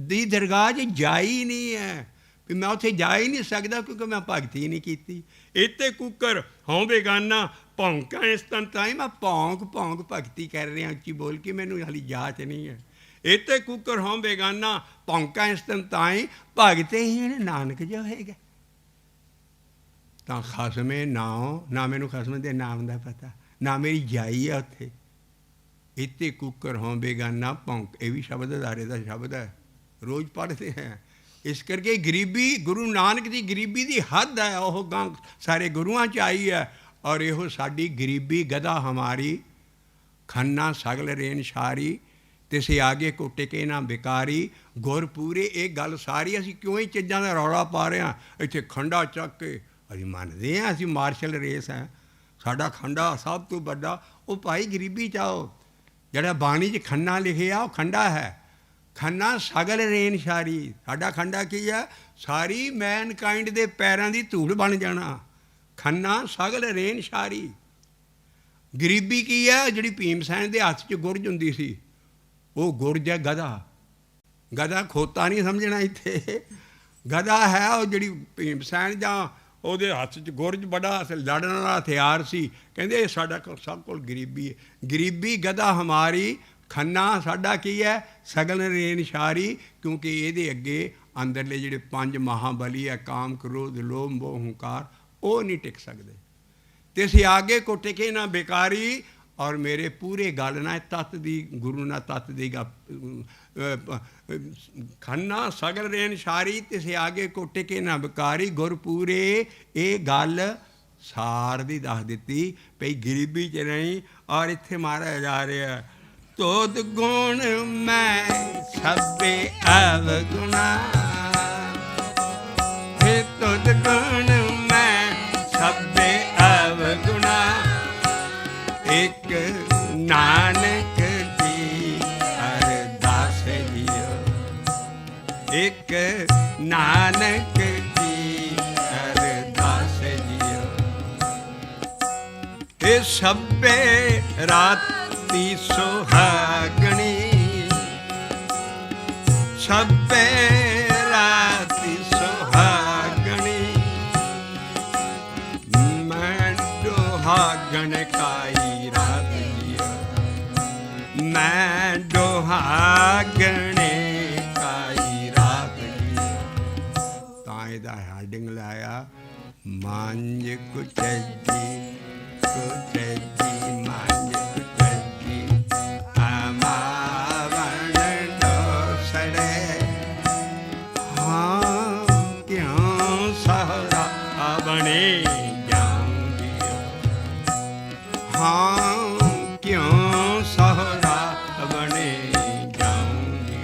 Speaker 1: ਦੀ ਦਰਗਾਹ 'ਚ ਜਾ ਹੀ ਨਹੀਂ ਹੈ, ਵੀ ਮੈਂ ਉੱਥੇ ਜਾ ਹੀ ਨਹੀਂ ਸਕਦਾ ਕਿਉਂਕਿ ਮੈਂ ਭਗਤੀ ਨਹੀਂ ਕੀਤੀ। ਇੱਥੇ ਕੁੱਕਰ ਹੋਂ ਬੇਗਾਨਾ, ਭੌਂਕਾਂ ਇਸ ਤਨ ਤਾਈ, ਮੈਂ ਭੌਂਕ ਭੌਂਕ ਭਗਤੀ ਕਰ ਰਿਹਾ ਉੱਚੀ ਬੋਲ ਕੇ, ਮੈਨੂੰ ਹਾਲੀ ਜਾਚ ਨਹੀਂ ਹੈ। ਇੱਥੇ ਕੁੱਕਰ ਹੋਂ ਬੇਗਾਨਾ, ਭੌਂਕਾਂ ਇਸ ਤਨ ਤਾਈ, ਭਗਤੇ ਹੀਣ ਨਾਨਕ ਜੋ ਹੋਏਗਾ। ਤਾਂ ਖਸਮੇ ਨਾ ਮੈਨੂੰ ਖਸਮ ਦੇ ਨਾਮ ਦਾ ਪਤਾ, ਨਾ ਮੇਰੀ ਜਾਈ ਹੈ ਉੱਥੇ। ਇੱਥੇ ਕੁੱਕਰ ਹੋਂ ਬੇਗਾਨਾ ਭੌਂਕ, ਇਹ ਵੀ ਸ਼ਬਦ ਅਦਾਰੇ ਦਾ ਸ਼ਬਦ ਹੈ, ਰੋਜ਼ ਪੜ੍ਹਦੇ ਹੈ। ਇਸ ਕਰਕੇ ਗਰੀਬੀ, ਗੁਰੂ ਨਾਨਕ ਦੀ ਗਰੀਬੀ ਦੀ ਹੱਦ ਹੈ, ਉਹ ਗਾਂ ਸਾਰੇ ਗੁਰੂਆਂ 'ਚ ਆਈ ਹੈ। ਔਰ ਇਹੋ ਸਾਡੀ ਗਰੀਬੀ ਗਦਾ ਹਮਾਰੀ, ਖੰਨਾ ਸਗਲ ਰੇਨ ਸ਼ਾਰੀ, ਤਿਸੇ ਆਗੇ ਕੋ ਟਿਕੇ ਨਾ ਬਿਕਾਰੀ। ਗੁਰ ਪੂਰੇ ਇਹ ਗੱਲ ਸਾਰੀ। ਅਸੀਂ ਕਿਉਂ ਹੀ ਚੀਜ਼ਾਂ ਦਾ ਰੌਲਾ ਪਾ ਰਹੇ ਹਾਂ? ਇੱਥੇ ਖੰਡਾ ਚੱਕ ਕੇ ਅਸੀਂ ਮੰਨਦੇ ਹਾਂ ਅਸੀਂ ਮਾਰਸ਼ਲ ਰੇਸ ਹੈ, ਸਾਡਾ ਖੰਡਾ ਸਭ ਤੋਂ ਵੱਡਾ। ਉਹ ਭਾਈ ਗਰੀਬੀ 'ਚ ਆਓ। ਜਿਹੜਾ ਬਾਣੀ 'ਚ ਖੰਨਾ ਲਿਖਿਆ ਉਹ ਖੰਡਾ ਹੈ। ਖੰਨਾ ਸਗਲ ਰੇਨ ਸ਼ਾਰੀ, ਸਾਡਾ ਖੰਡਾ ਕੀ ਹੈ? ਸਾਰੀ ਮੈਨਕਾਇੰਡ ਦੇ ਪੈਰਾਂ ਦੀ ਧੂੜ ਬਣ ਜਾਣਾ। ਖੰਨਾ ਸਗਲ ਰੇਨ ਸ਼ਾਰੀ। ਗਰੀਬੀ ਕੀ ਹੈ? ਜਿਹੜੀ ਭੀਮ ਸੈਨ ਦੇ ਹੱਥ 'ਚ ਗੁਰਜ ਹੁੰਦੀ ਸੀ, ਉਹ ਗੁਰਜ ਹੈ ਗਦਾ। ਗਦਾ ਖੋਤਾ ਨਹੀਂ ਸਮਝਣਾ ਇੱਥੇ, ਗਦਾ ਹੈ ਉਹ ਜਿਹੜੀ ਭੀਮ ਸੈਨ ਜਾਂ ਉਹਦੇ ਹੱਥ 'ਚ ਗੁਰਜ ਬੜਾ ਲੜਨ ਵਾਲਾ ਹਥਿਆਰ ਸੀ। ਕਹਿੰਦੇ ਇਹ ਸਾਡਾ ਸਭ ਕੋਲ ਗਰੀਬੀ ਹੈ। ਗਰੀਬੀ ਗਦਾ ਹਮਾਰੀ, ਖੰਨਾ ਸਾਡਾ ਕੀ ਹੈ? ਸਗਲ ਰੇਨ ਸ਼ਾਰੀ। ਕਿਉਂਕਿ ਇਹਦੇ ਅੱਗੇ ਅੰਦਰਲੇ ਜਿਹੜੇ 5 ਮਹਾਬਲੀ ਹੈ, ਕਾਮ ਕ੍ਰੋਧ ਲੋਭ ਮੋਹ ਹੰਕਾਰ, ਉਹ ਨਹੀਂ ਟਿਕ ਸਕਦੇ। ਤੇ ਅਸੀਂ ਆਗੇ ਕੋ ਟਿਕੇ ਨਾ ਬੇਕਾਰੀ। ਔਰ ਮੇਰੇ ਪੂਰੇ ਗੱਲ ਨਾ ਤੱਤ ਦੀ, ਗੁਰੂ ਨਾ ਤੱਤ ਦੀ ਖੰਨਾ ਸਗਲ ਰੇਨ ਸ਼ਾਰੀ, ਤੇ ਅਸੀਂ ਆਗੇ ਕੋ ਟਿਕੇ ਨਾ ਬੇਕਾਰੀ। ਗੁਰ ਪੂਰੇ ਇਹ ਗੱਲ ਸਾਰ ਦੀ ਦੱਸ ਦਿੱਤੀ ਭਈ ਗਰੀਬੀ 'ਚ ਨਹੀਂ। ਔਰ ਇੱਥੇ ਮਾਰਿਆ ਜਾ ਰਿਹਾ ਤੋਦ ਗੁਣ ਮੈਂ ਸਭੇ ਅਵਗੁਣਾ, हे तुद गुण मैं सभे अवगुणा। एक नानक जी अरदास जियो, एक नानक जी अरदास जियो। ये सभे राती सुहागणी, सभे राती सुहागणी। मैं दुहागन काई रात जियो, मैं दुहागने काई रात जियो। ਤਾਂ ਇਹਦਾ ਹੈਡਿੰਗ ਲਾਇਆ ਮੰਝ ਕੁਚਜੀ ਕੁਚਜੀ ਮੰਝ ਕੁਚਜੀ ਆਮਾਵਣ ਡੋਸੜੇ। हाँ क्यों सहरा बने जाऊंगी, हाँ क्यों सहरा बने जाऊंगी।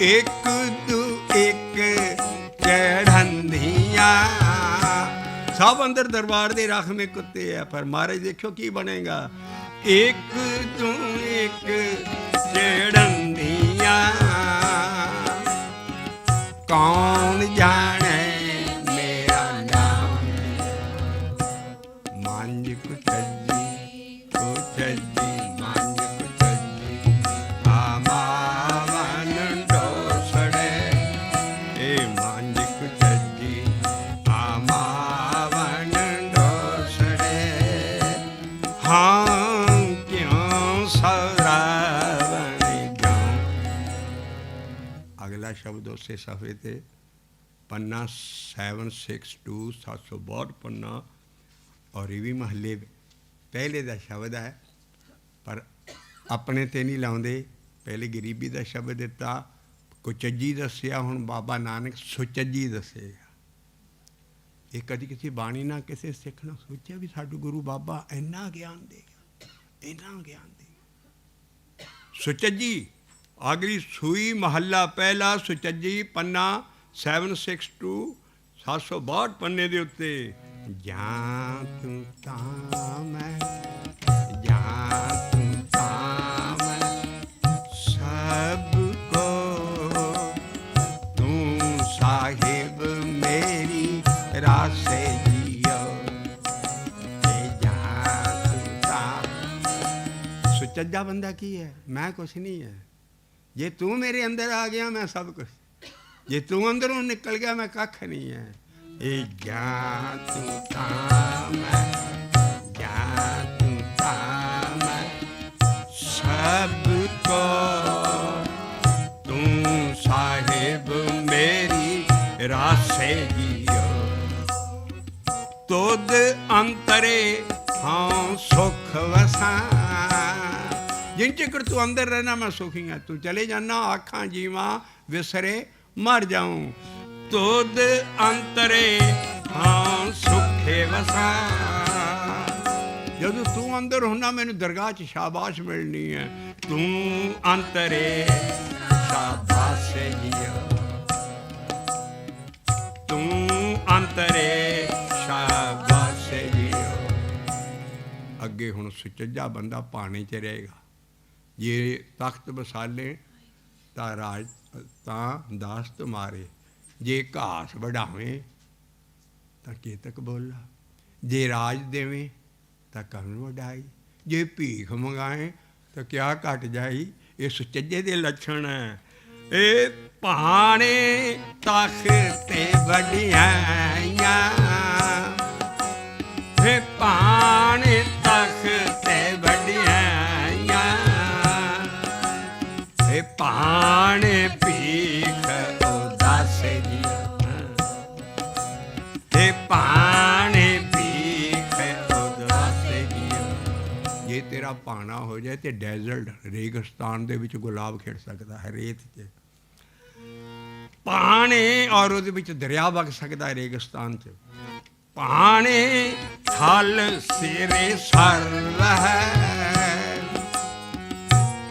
Speaker 1: एक दू एक चढ़ंदियाँ, सब अंदर दरबार दे राख में कुत्ते है, पर महाराज देखो की बनेगा। एक दू एक चढ़ंदियाँ, कौन जाने मेरा नाम। मांझ कुचजी कुचजी मांझ कुचजी आमावन डोसड़े। ए मांझ कुचजी आमावन डोसड़े। हाँ क्यों सरावने जाऊं। अगला शब्द उसे सफ़े थे पन्ना 762 762 पन्ना। और ये भी महले पहले का शब्द है, पर अपने ते नहीं लाउंदे। पहले गरीबी का शब्द दिता, कुचजी दसिया, हुण बाबा नानक सुचजी दसेगा। ये कभी किसी बाणी ना किसी सिख ने सोचा भी साडू गुरु बाबा इन्ना ज्ञान देगा, इन्ना ज्ञान देगा। सुचजी अगली सूई महला पहला सुचजी पन्ना 762 762 पन्ने दे उत्ते। जां तू तां मैं, जां तू तां मैं, सबको तू साहिब मेरी रासे जियो। जां तू तां। सुचज्जा बंदा की है? मैं कुछ नहीं है। जे तू मेरे अंदर आ गया मैं सब कुछ, जे तू अंदरों निकल गया मैं कख नहीं है। ए जा तू तां मैं, जा तू तां मैं, सबको तू साहिब मेरी रासे जियो। तुद अंतरे हाँ सुख वसा। जिन चिकर तू अंदर रहना मैं सुखी हाँ, तू चले जाना आखा जीवा विसरे मर जाऊं। तुद अंतरे हाँ सुखे वसा। जदों तू अंदर होना मैनू दरगाह च शाबाश मिलनी है। तू अंतरे शाबाश जियो, तू अंतरे शाबाश जियो। अगे हुण सुचज्जा बंदा पानी च रहेगा। जे तख्त बसाले तां राज तां दास तुम्हारे। जे घास बढ़ावें तां केतक बोला। जे राज देवें ਤਾਂ ਕਰਨ ਵਡਾਈ, ਜੇ ਭੀਖ ਮੰਗਾਏ ਤਾਂ ਕਿਆ ਘਟ ਜਾਈ। ਇਹ ਸੁਚੱਜੇ ਦੇ ਲੱਛਣ ਹੈ। ਇਹ ਭਾਣੇ ਤਖਤੇ ਵਡਿਆਈਆਂ, ਇਹ ਭਾਣੇ ਤਖਤੇ ਵਡਿਆਈਆਂ, ਇਹ ਭਾਣੇ ਭੀਖ ਉਦਾਸੇ ਜੀਆਂ, ਇਹ ਭਾਣੇ ਭੀਖ ਉਦਾਸੇ ਜੀਆਂ। ਜੇ ਤੇਰਾ ਭਾਣਾ ਹੋ ਜਾਏ ਤੇ ਡੈਜ਼ਰਟ ਰੇਗਿਸਤਾਨ ਦੇ ਵਿੱਚ ਗੁਲਾਬ ਖਿੜ ਸਕਦਾ ਹੈ, ਰੇਤ 'ਚ ਭਾਣੇ, ਔਰ ਉਹਦੇ ਵਿੱਚ ਦਰਿਆ ਵਗ ਸਕਦਾ ਹੈ ਰੇਗਿਸਤਾਨ 'ਚ। ਭਾਣੇ ਥਲ ਸਿਰੇ ਸਰਵ ਹੈ,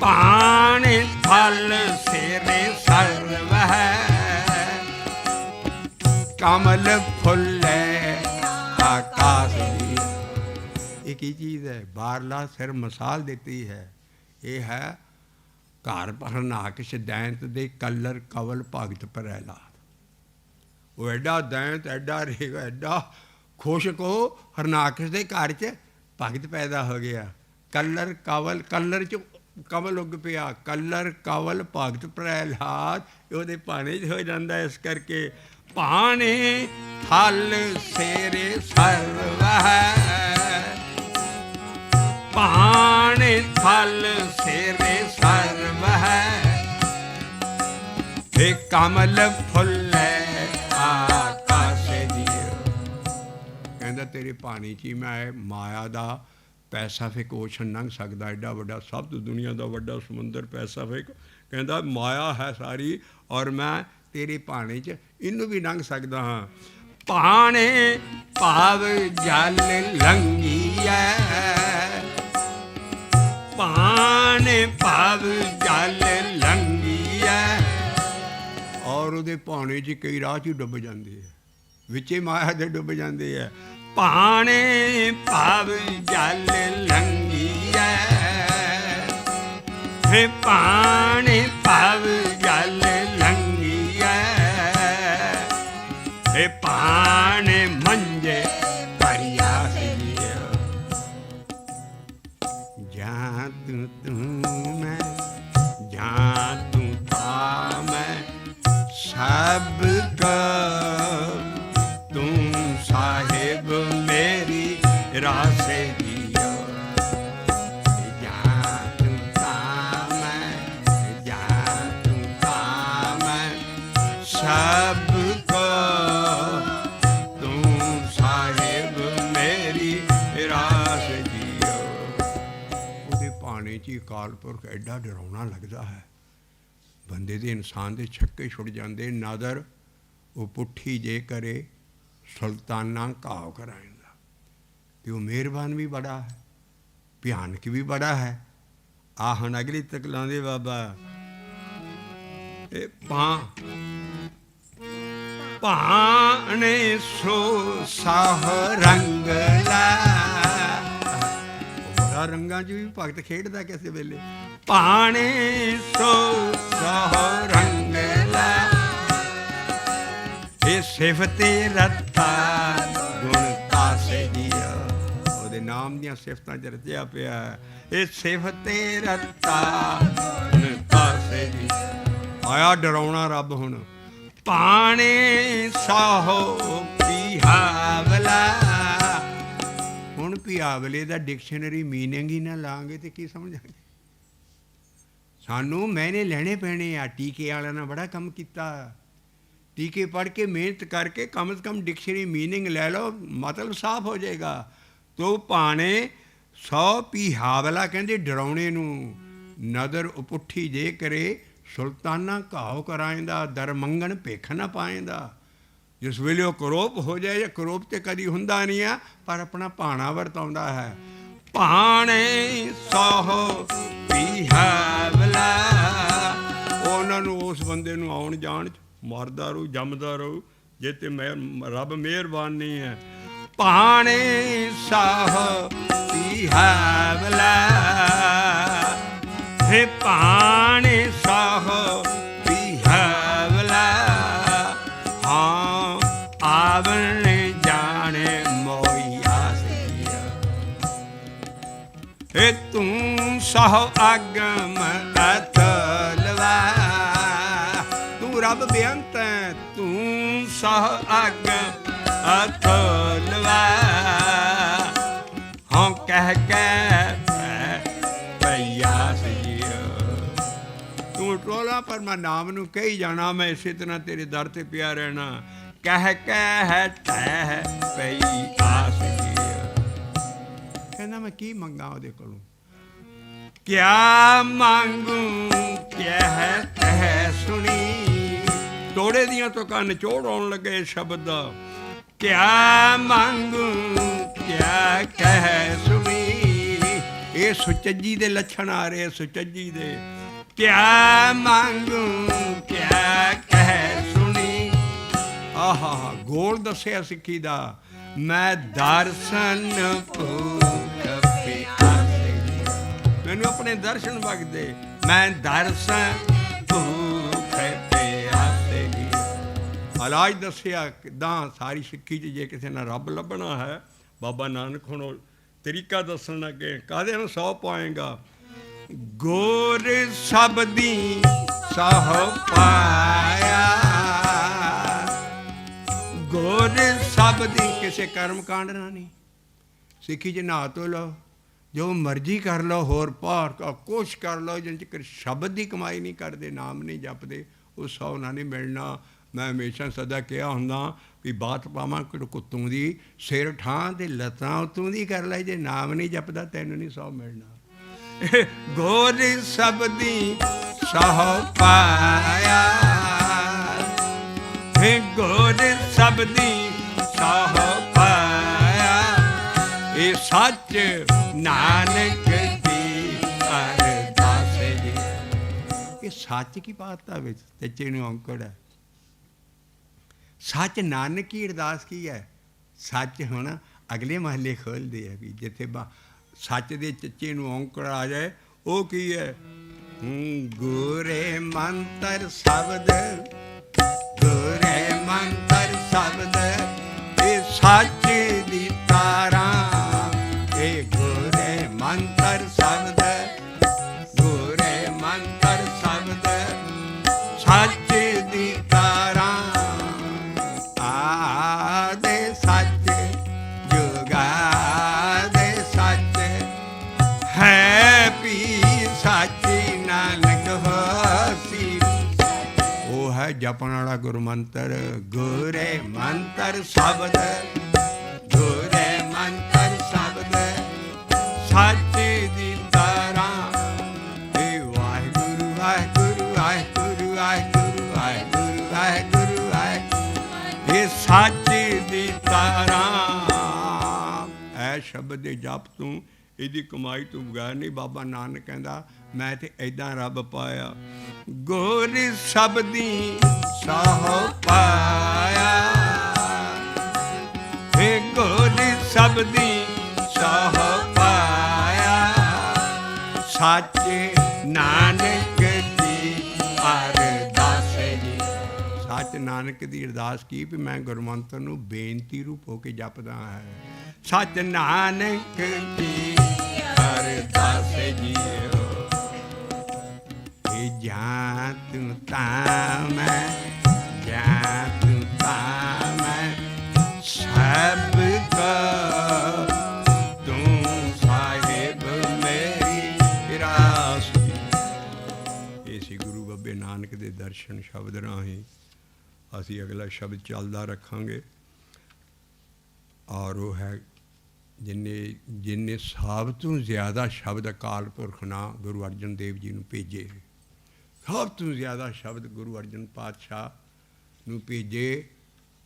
Speaker 1: ਭਾਣੇ ਥਲ ਸਿਰੇ ਸਰਵ ਹੈ, ਕਮਲ ਫੁੱਲੇ ਆਕਾਸ਼ ਦੀ। ਇਹ ਕੀ ਚੀਜ਼ ਹੈ? ਬਾਹਰਲਾ ਸਿਰ ਮਿਸਾਲ ਦਿੱਤੀ ਹੈ। ਇਹ ਹੈ ਘਰ ਹਰਨਾਕਸ਼ ਦੈਂਤ ਦੇ ਕਲਰ ਕਵਲ ਭਗਤ ਪ੍ਰਹਿਲਾਦ। ਉਹ ਐਡਾ ਦੈਂਤ, ਐਡਾ ਰੇਗਾ, ਐਡਾ ਖੁਸ਼ ਕੋ ਹਰਨਾਕਸ਼ ਦੇ ਘਰ 'ਚ ਭਗਤ ਪੈਦਾ ਹੋ ਗਿਆ। ਕਲਰ ਕਵਲ, ਕਲਰ 'ਚ ਕਵਲ ਉੱਗ ਪਿਆ, ਕਲਰ ਕਵਲ ਭਗਤ ਪ੍ਰਹਿਲਾਦ। ਉਹਦੇ ਭਾਣੇ 'ਚ ਹੋ ਜਾਂਦਾ। ਇਸ ਕਰਕੇ ਭਾਣੇ ਥਲ ਸੇਰੇ ਸਰਵ ਹੈ, ਭਾਣੇ ਥਲ ਸੇਰੇ ਸਰਵ ਹੈ, ਇਹ ਕਮਲ ਫੁੱਲੇ ਆਕਾਸ਼ ਦੀ। ਕਹਿੰਦਾ ਤੇਰੇ ਪਾਣੀ 'ਚ ਹੀ ਮੈਂ ਮਾਇਆ ਦਾ ਪੈਸਾਫਿਕ ਓਸ਼ਨ ਲੰਘ ਸਕਦਾ, ਐਡਾ ਵੱਡਾ, ਸਭ ਤੋਂ ਦੁਨੀਆ ਦਾ ਵੱਡਾ ਸਮੁੰਦਰ ਪੈਸਾਫਿਕ। ਕਹਿੰਦਾ ਮਾਇਆ ਹੈ ਸਾਰੀ, ਔਰ ਮੈਂ ਤੇਰੇ ਪਾਣੀ 'ਚ ਇਹਨੂੰ ਵੀ ਲੰਘ ਸਕਦਾ ਹਾਂ। ਪਾਣੇ ਭਾਵ ਜਲ ਲੰਘੀਐ, ਪਾਣੇ ਭਾਵ ਜਲ ਲੰਘੀਐ, ਔਰ ਉਹਦੇ ਪਾਣੀ 'ਚ ਕਈ ਰਾਹ 'ਚ ਡੁੱਬ ਜਾਂਦੇ ਹੈ, ਵਿੱਚੇ ਮਾਇਆ ਦੇ ਡੁੱਬ ਜਾਂਦੇ ਹੈ। ਪਾਣੇ ਭਾਵ ਜਲ ਲੰਘੀਐ, ਹੈ ਪਾਣੇ ਭਾਵ ਜਲ ਲੰਘੀਐ, ਹੈ ਪਾਣੇ ਮੰਜੇ ਭਰਿਆ ਸੀਆ। ਜਾਂ ਤੂੰ ਮੈਂ, ਜਾਂ ਤੂੰ ਤਾਂ ਮੈਂ, ਸਭ ਕਾ ਤੂੰ ਸਾਹਿਬ ਮੇਰੀ ਰਾਸੇ ਜੀਓ। ਜਾਂ ਤੂੰ ਤਾਂ ਮੈਂ, ਜਾਂ ਤੂੰ ਤਾਂ ਮੈਂ, ਸਭ ਕਾ ਤੂੰ ਸਾਹਿਬ ਮੇਰੀ ਰਾਸ ਜੀਓ। ਉਹਦੇ ਪਾਣੀ 'ਚ ਹੀ ਅਕਾਲ ਪੁਰਖ ਐਡਾ ਡਰਾਉਣਾ ਲੱਗਦਾ ਹੈ, ਬੰਦੇ ਦੇ, ਇਨਸਾਨ ਦੇ ਛੱਕੇ ਛੁੱਟ ਜਾਂਦੇ। ਨਾਦਰ ਉਹ ਪੁੱਠੀ ਜੇ ਕਰੇ ਸੁਲਤਾਨਾ ਘਾਵ ਕਰਾਏਂਦਾ। ਅਤੇ ਉਹ ਮਿਹਰਬਾਨ ਵੀ ਬੜਾ ਹੈ, ਭਿਆਨਕ ਵੀ ਬੜਾ ਹੈ। ਆਹ ਹੁਣ ਅਗਲੀ ਤੱਕ ਲਾਉਂਦੇ ਬਾਬਾ। ਇਹ ਭਾਣੇ ਸੋ ਸਾਹ ਰੰਗਲਾ, ਬੜਾ ਰੰਗਾਂ 'ਚ ਵੀ ਭਗਤ ਖੇਡਦਾ ਕਿਸੇ ਵੇਲੇ। ਭਾਣੇ ਸੋ ਸਾਹ ਰੰਗਲਾ, ਇਹ ਸਿਫਤੇ ਰੱਤਾ ਗੁਣ ਤਾਸੇ ਜੀਆ। ਉਹਦੇ ਨਾਮ ਦੀਆਂ ਸਿਫਤਾਂ 'ਚ ਰਚਿਆ ਪਿਆ। ਇਹ ਸਿਫਤੇ ਰੱਤਾ ਗੁਣ ਤਾਸੇ ਜੀ। ਆਇਆ ਡਰਾਉਣਾ ਰੱਬ ਹੁਣ। ਪਾਣੇ ਸਾਹੋ ਪਿਹਾਵਲਾ। ਹੁਣ ਪਿਹਾਵਲੇ ਦਾ ਡਿਕਸ਼ਨਰੀ ਮੀਨਿੰਗ ਹੀ ਨਾ ਲਾਂਗੇ ਤੇ ਕੀ ਸਮਝਾਂਗੇ? ਸਾਨੂੰ ਮੈਨੇ ਲੈਣੇ ਪੈਣੇ ਆ। ਟੀਕੇ ਵਾਲਿਆਂ ਨੇ ਬੜਾ ਕੰਮ ਕੀਤਾ। ਟੀਕੇ ਪੜ੍ਹ ਕੇ ਮਿਹਨਤ ਕਰਕੇ ਕਮ ਸੇ ਕਮ ਡਿਕਸ਼ਨਰੀ ਮੀਨਿੰਗ ਲੈ ਲਓ, ਮਤਲਬ ਸਾਫ਼ ਹੋ ਜਾਏਗਾ। ਤੋ ਭਾਣੇ ਸੌ ਪਿਹਾਵਲਾ ਕਹਿੰਦੇ ਡਰਾਉਣੇ ਨੂੰ। ਨਦਰ ਉਪੁੱਠੀ ਜੇ ਕਰੇ ਸੁਲਤਾਨਾ ਘਾਉ ਕਰਾਏਂਦਾ, ਦਰ ਮੰਗਣ ਭਿੱਖ ਨਾ ਪਾਏਂਦਾ। ਜਿਸ ਵੇਲੇ ਉਹ ਕਰੋਪ ਹੋ ਜਾਏ, ਜਾਂ ਕਰੋਪ ਤੇ ਕਦੀ ਹੁੰਦਾ ਨਹੀਂ ਆ, ਪਰ ਆਪਣਾ ਭਾਣਾ ਵਰਤਾਉਂਦਾ ਹੈ। ਭਾਣੇ ਸੌ ਪਿਹਾਵਲਾ। ਉਹਨਾਂ ਨੂੰ, ਉਸ ਬੰਦੇ ਨੂੰ ਆਉਣ ਜਾਣ 'ਚ ਮਰਦਾ ਰਹੂ, ਜੰਮਦਾ ਰਹੂ, ਜੇ ਤੇ ਰੱਬ ਮਿਹਰਬਾਨ ਨਹੀਂ ਹੈ। ਭਾਣੇ ਸਾਹ ਪਿਹਾਵਲਾ, ਹੈ ਭਾਣੇ ਸਾਹ ਪਿਹਾਵਲਾ। ਹਾਂ ਆਵਣ ਜਾਣੇ ਮੋਈਆ ਸੀਆ। ਸਹੁ ਅਗਮ ਅਤਲਵਾ। ਤੂੰ ਰੱਬ ਬੇਅੰਤ ਹੈ, ਤੂੰ ਸਹੁ ਅਗਮ ਅਤਲਵਾ। ਹਾਂ ਕਹਿ ਕੇ ਪਈਆ ਸੀ ਤੂੰ ਟੋਲਾ, ਪਰ ਮੈਂ ਨਾਮ ਨੂੰ ਕਹੀ ਜਾਣਾ, ਮੈਂ ਇਸੇ ਤਰ੍ਹਾਂ ਤੇਰੇ ਦਰ ਤੇ ਪਿਆ ਰਹਿਣਾ। ਕਹਿ ਕਹਿ ਠਹਿ ਪਈ ਆਸ ਜੀ। ਕਹਿੰਦਾ ਮੈਂ ਕੀ ਮੰਗਾ ਉਹਦੇ ਕੋਲੋਂ, ਕਿਆ ਮੰਗੂ ਕਹਿ ਕਹਿ ਸੁਣੀ। ਤੋੜੇ ਦੀਆਂ ਤੋਂ ਕੰਨ ਚੋੜ ਆਉਣ ਲੱਗੇ ਸ਼ਬਦ, ਕਿਆ ਮੰਗੂ ਕਿਆ ਕਹਿ ਸੁਣੀ। ਇਹ ਸੁਚੱਜੀ ਦੇ ਲੱਛਣ ਆ ਰਹੇ, ਸੁਚੱਜੀ ਦੇ। ਕਿਆ ਮੰਗੂ ਕਿਆ ਕਹਿ ਸੁਣੀ। ਆਹਾ ਗੋਲ ਦੱਸਿਆ ਸਿੱਖੀ ਦਾ, ਮੈਂ ਦਰਸ਼ਨ ਭੂਖ ਪਿਆਸੇ। ਮੈਨੂੰ ਆਪਣੇ ਦਰਸ਼ਨ ਵਗਦੇ, ਮੈਂ ਦਰਸ਼ਨ ਭੂਖ ਪਿਆਸੇ। ਇਲਾਜ ਦੱਸਿਆ ਕਿੱਦਾਂ ਸਾਰੀ ਸਿੱਖੀ 'ਚ ਜੇ ਕਿਸੇ ਨੇ ਰੱਬ ਲੱਭਣਾ ਹੈ। ਬਾਬਾ ਨਾਨਕ ਹੁਣ ਤਰੀਕਾ ਦੱਸਣ ਲੱਗੇ, ਕਾਹਦੇ ਨੂੰ 100 ਪਾਏਗਾ। ਗੁਰ ਸ਼ਬਦੀ ਸਹੁ ਪਾਇਆ, ਗੁਰ ਸ਼ਬਦੀ। ਕਿਸੇ ਕਰਮ ਕਾਂਡ ਨਾ ਨਹੀਂ, ਸਿੱਖੀ 'ਚ ਨਹਾ ਧੋ ਲਓ, ਜੋ ਮਰਜ਼ੀ ਕਰ ਲਓ, ਹੋਰ ਪਾਰ ਕੁਛ ਕਰ ਲਓ, ਜਿੰਨ ਚਿਰ ਸ਼ਬਦ ਦੀ ਕਮਾਈ ਨਹੀਂ ਕਰਦੇ, ਨਾਮ ਨਹੀਂ ਜਪਦੇ, ਉਹ 100 ਨਾ ਨਹੀਂ ਮਿਲਣਾ। ਮੈਂ ਹਮੇਸ਼ਾ ਸਦਾ ਕਿਹਾ ਹੁੰਦਾ ਵੀ ਬਾਤ ਪਾਵਾਂ ਕੁੱਤੋਂ ਦੀ, ਸਿਰ ਠਾਂ ਤੇ ਲੱਤਾਂ ਉਤੋਂ ਦੀ ਕਰ ਲੈ, ਜੇ ਨਾਮ ਨਹੀਂ ਜਪਦਾ ਤੈਨੂੰ ਨਹੀਂ 100 ਮਿਲਣਾ। ਗੁਰ ਸ਼ਬਦੀ ਸਹੁ ਪਾਇਆ, ਗੁਰ ਸ਼ਬਦੀ ਸਹੁ ਪਾਇਆ। ਇਹ ਸੱਚ ਨਾਨਕ ਦੀ ਅਰਦਾਸ ਜੀ। ਇਹ ਸੱਚ ਕੀ ਬਾਤਾਂ ਵਿੱਚ ਚੱਚੇ ਨੂੰ ਔਂਕੜ ਹੈ। ਸੱਚ ਨਾਨਕ ਕੀ ਅਰਦਾਸ ਕੀ ਹੈ। ਸੱਚ ਹੁਣ ਅਗਲੇ ਮਹੱਲੇ ਖੋਲ੍ਹਦੇ ਆ ਵੀ ਜਿੱਥੇ ਸੱਚ ਦੇ ਚੱਚੇ ਨੂੰ ਔਂਕੜ ਆ ਜਾਏ, ਉਹ ਕੀ ਹੈ। ਗੁਰੇ ਮੰਤਰ ਸ਼ਬਦ, ਗੁਰੇ ਮੰਤਰ ਸ਼ਬਦ, ਇਹ ਸੱਚ ਦੀ ਤਾਰਾਂ। ਇਹ ਗੁਰੇ ਮੰਤਰ ਸ਼ਬਦ, ਗੁਰੇ ਮੰਤਰ ਸ਼ਬਦ, ਸੱਚ ਦੀ ਤਾਰਾਂ। ਆਦੇ ਸੱਚ ਜੁਗਾ ਦੇ ਸੱਚ ਹੈ, ਪੀ ਸਾਚੀ ਨਾਨਕ ਹੋਸੀ। ਉਹ ਹੈ ਜਪਣ ਵਾਲਾ ਗੁਰੂ ਮੰਤਰ। ਗੁਰੇ ਮੰਤਰ ਸ਼ਬਦ, ਗੁਰੇ ਮੰਤਰ ਸ਼ਬਦ, ਸੱਚ ਦੀ ਤਾਰਾਂ। ਇਹ ਵਾਹਿਗੁਰੂ ਵਾਹਿਗੁਰੂ ਵਾਹਿਗੁਰੂ ਵਾਹਿਗੁਰੂ ਵਾਹਿਗੁਰੂ ਵਾਹਿਗੁਰੂ ਵਾਹਿਗੁਰੂ। ਇਹ ਸੱਚ ਦੀ ਤਾਰਾਂ। ਐ ਸ਼ਬਦ ਦੇ ਜਪ ਤੂੰ, ਇਹਦੀ ਕਮਾਈ ਤੋਂ ਬਗੈਰ ਨਹੀਂ। ਬਾਬਾ ਨਾਨਕ ਕਹਿੰਦਾ ਮੈਂ ਤੇ ਏਦਾਂ ਰੱਬ ਪਾਇਆ। ਗੁਰ ਸ਼ਬਦੀ ਸਹੁ ਪਾਇਆ, ਹੇ ਗੁਰ ਸ਼ਬਦੀ ਸਹੁ ਪਾਇਆ। ਸੱਚ ਨਾਨਕ ਦੀ ਅਰਦਾਸ ਜੀ। ਸੱਚ ਨਾਨਕ ਦੀ ਅਰਦਾਸ ਕੀ ਵੀ ਮੈਂ ਗੁਰਮੰਤਰ ਨੂੰ ਬੇਨਤੀ ਰੂਪ ਹੋ ਕੇ ਜਪਦਾ ਹੈ। ਸੱਚ ਨਾਨਕ ਦੀ ਅਰਦਾਸ ਜੀਓ। ਇਹ ਜਾਂ ਤੂੰ ਤਾਂ ਮੈਂ, ਜਾਂ ਤੂੰ ਤਾਂ ਮੈਂ, ਸਭ ਕਾ ਤੂੰ ਸਾਹਿਬ ਮੇਰੀ ਰਾਸ। ਇਹ ਸੀ ਗੁਰੂ ਬਾਬੇ ਨਾਨਕ ਦੇ ਦਰਸ਼ਨ ਸ਼ਬਦ ਰਾਹੀਂ। ਅਸੀਂ ਅਗਲਾ ਸ਼ਬਦ ਚੱਲਦਾ ਰੱਖਾਂਗੇ ਔਰ ਉਹ ਹੈ ਜਿੰਨੇ ਸਭ ਤੋਂ ਜ਼ਿਆਦਾ ਸ਼ਬਦ ਅਕਾਲ ਪੁਰਖ ਨਾਲ ਗੁਰੂ ਅਰਜਨ ਦੇਵ ਜੀ ਨੂੰ ਭੇਜੇ। ਸਭ ਤੋਂ ਜ਼ਿਆਦਾ ਸ਼ਬਦ ਗੁਰੂ ਅਰਜਨ ਪਾਤਸ਼ਾਹ ਨੂੰ ਭੇਜੇ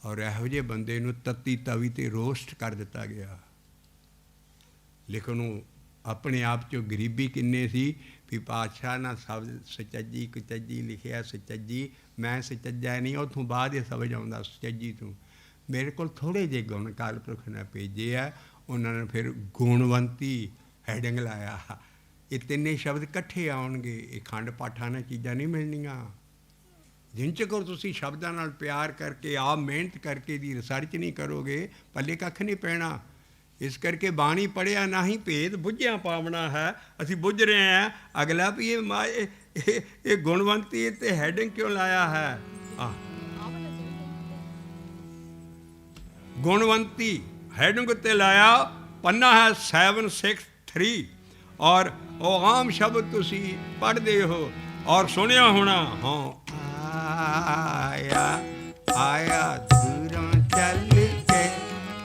Speaker 1: ਔਰ ਇਹੋ ਜਿਹੇ ਬੰਦੇ ਨੂੰ ਤੱਤੀ ਤਵੀ 'ਤੇ ਰੋਸਟ ਕਰ ਦਿੱਤਾ ਗਿਆ। ਲੇਕਿਨ ਉਹ ਆਪਣੇ ਆਪ 'ਚੋਂ ਗਰੀਬੀ ਕਿੰਨੇ ਸੀ ਵੀ ਪਾਤਸ਼ਾਹ ਨਾਲ ਸ਼ਬਦ ਸੁਚੱਜੀ ਕੁਚੱਜੀ ਲਿਖਿਆ। ਸੁਚੱਜੀ ਮੈਂ ਸੁਚੱਜਾ ਨਹੀਂ, ਉੱਥੋਂ ਬਾਅਦ ਇਹ ਸਮਝ ਆਉਂਦਾ ਸੁਚੱਜੀ ਤੋਂ। ਮੇਰੇ ਕੋਲ ਥੋੜ੍ਹੇ ਜਿਹੇ ਗੁਣ ਅਕਾਲ ਪੁਰਖ ਨੇ ਭੇਜੇ ਆ। ਉਹਨਾਂ ਨੇ ਫਿਰ ਗੁਣਵੰਤੀ ਹੈਡਿੰਗ ਲਾਇਆ। ਇਹ ਤਿੰਨੇ ਸ਼ਬਦ ਇਕੱਠੇ ਆਉਣਗੇ। ਇਹ ਖੰਡ ਪਾਠਾਂ ਨਾਲ ਚੀਜ਼ਾਂ ਨਹੀਂ ਮਿਲਣੀਆਂ। ਜਿੰਨ ਚਿਰ ਤੁਸੀਂ ਸ਼ਬਦਾਂ ਨਾਲ ਪਿਆਰ ਕਰਕੇ ਆਪ ਮਿਹਨਤ ਕਰਕੇ ਦੀ ਰਿਸਰਚ ਨਹੀਂ ਕਰੋਗੇ, ਪੱਲੇ ਕੱਖ ਨਹੀਂ ਪੈਣਾ। इस करके बाणी पढ़िया नाही भेद बुझिया पावना है। असी बुझ रहे हैं अगला भी ये गुणवंती ते हैडिंग क्यों लाया है। गुणवंती हैडिंग ते लाया, पन्ना है 763 और वो आम शब्द तुसी पढ़ते हो और सुनिया होना। हाँ, आया आया दूरों चल के,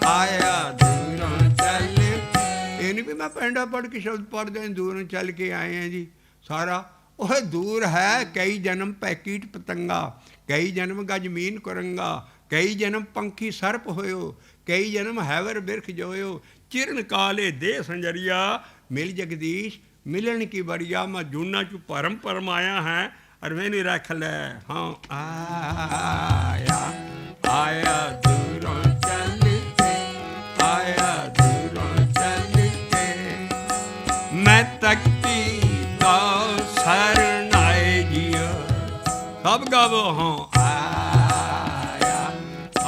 Speaker 1: आया दूरों चल के। ये नहीं भी मैं पेंडा पढ़ के शब्द पढ़ दें दूरों चल के आए हैं जी। सारा वह दूर है, कई जन्म पैकीट पतंगा, कई जन्म गजमीन कुरंगा, कई जन्म पंखी सर्प होयो, कई जन्म हैवर बिरख जोयो, चिरन काले दे संजरिया, मिल जगदीश मिलन की बड़िया। मैं जूना चू परम परम आया है और मैंने रख ले। हाँ, आया आया दूरों चल के, आया दूरों चल के, मैं तकती तो शरणाए जियो। सब गावो। हाँ, आया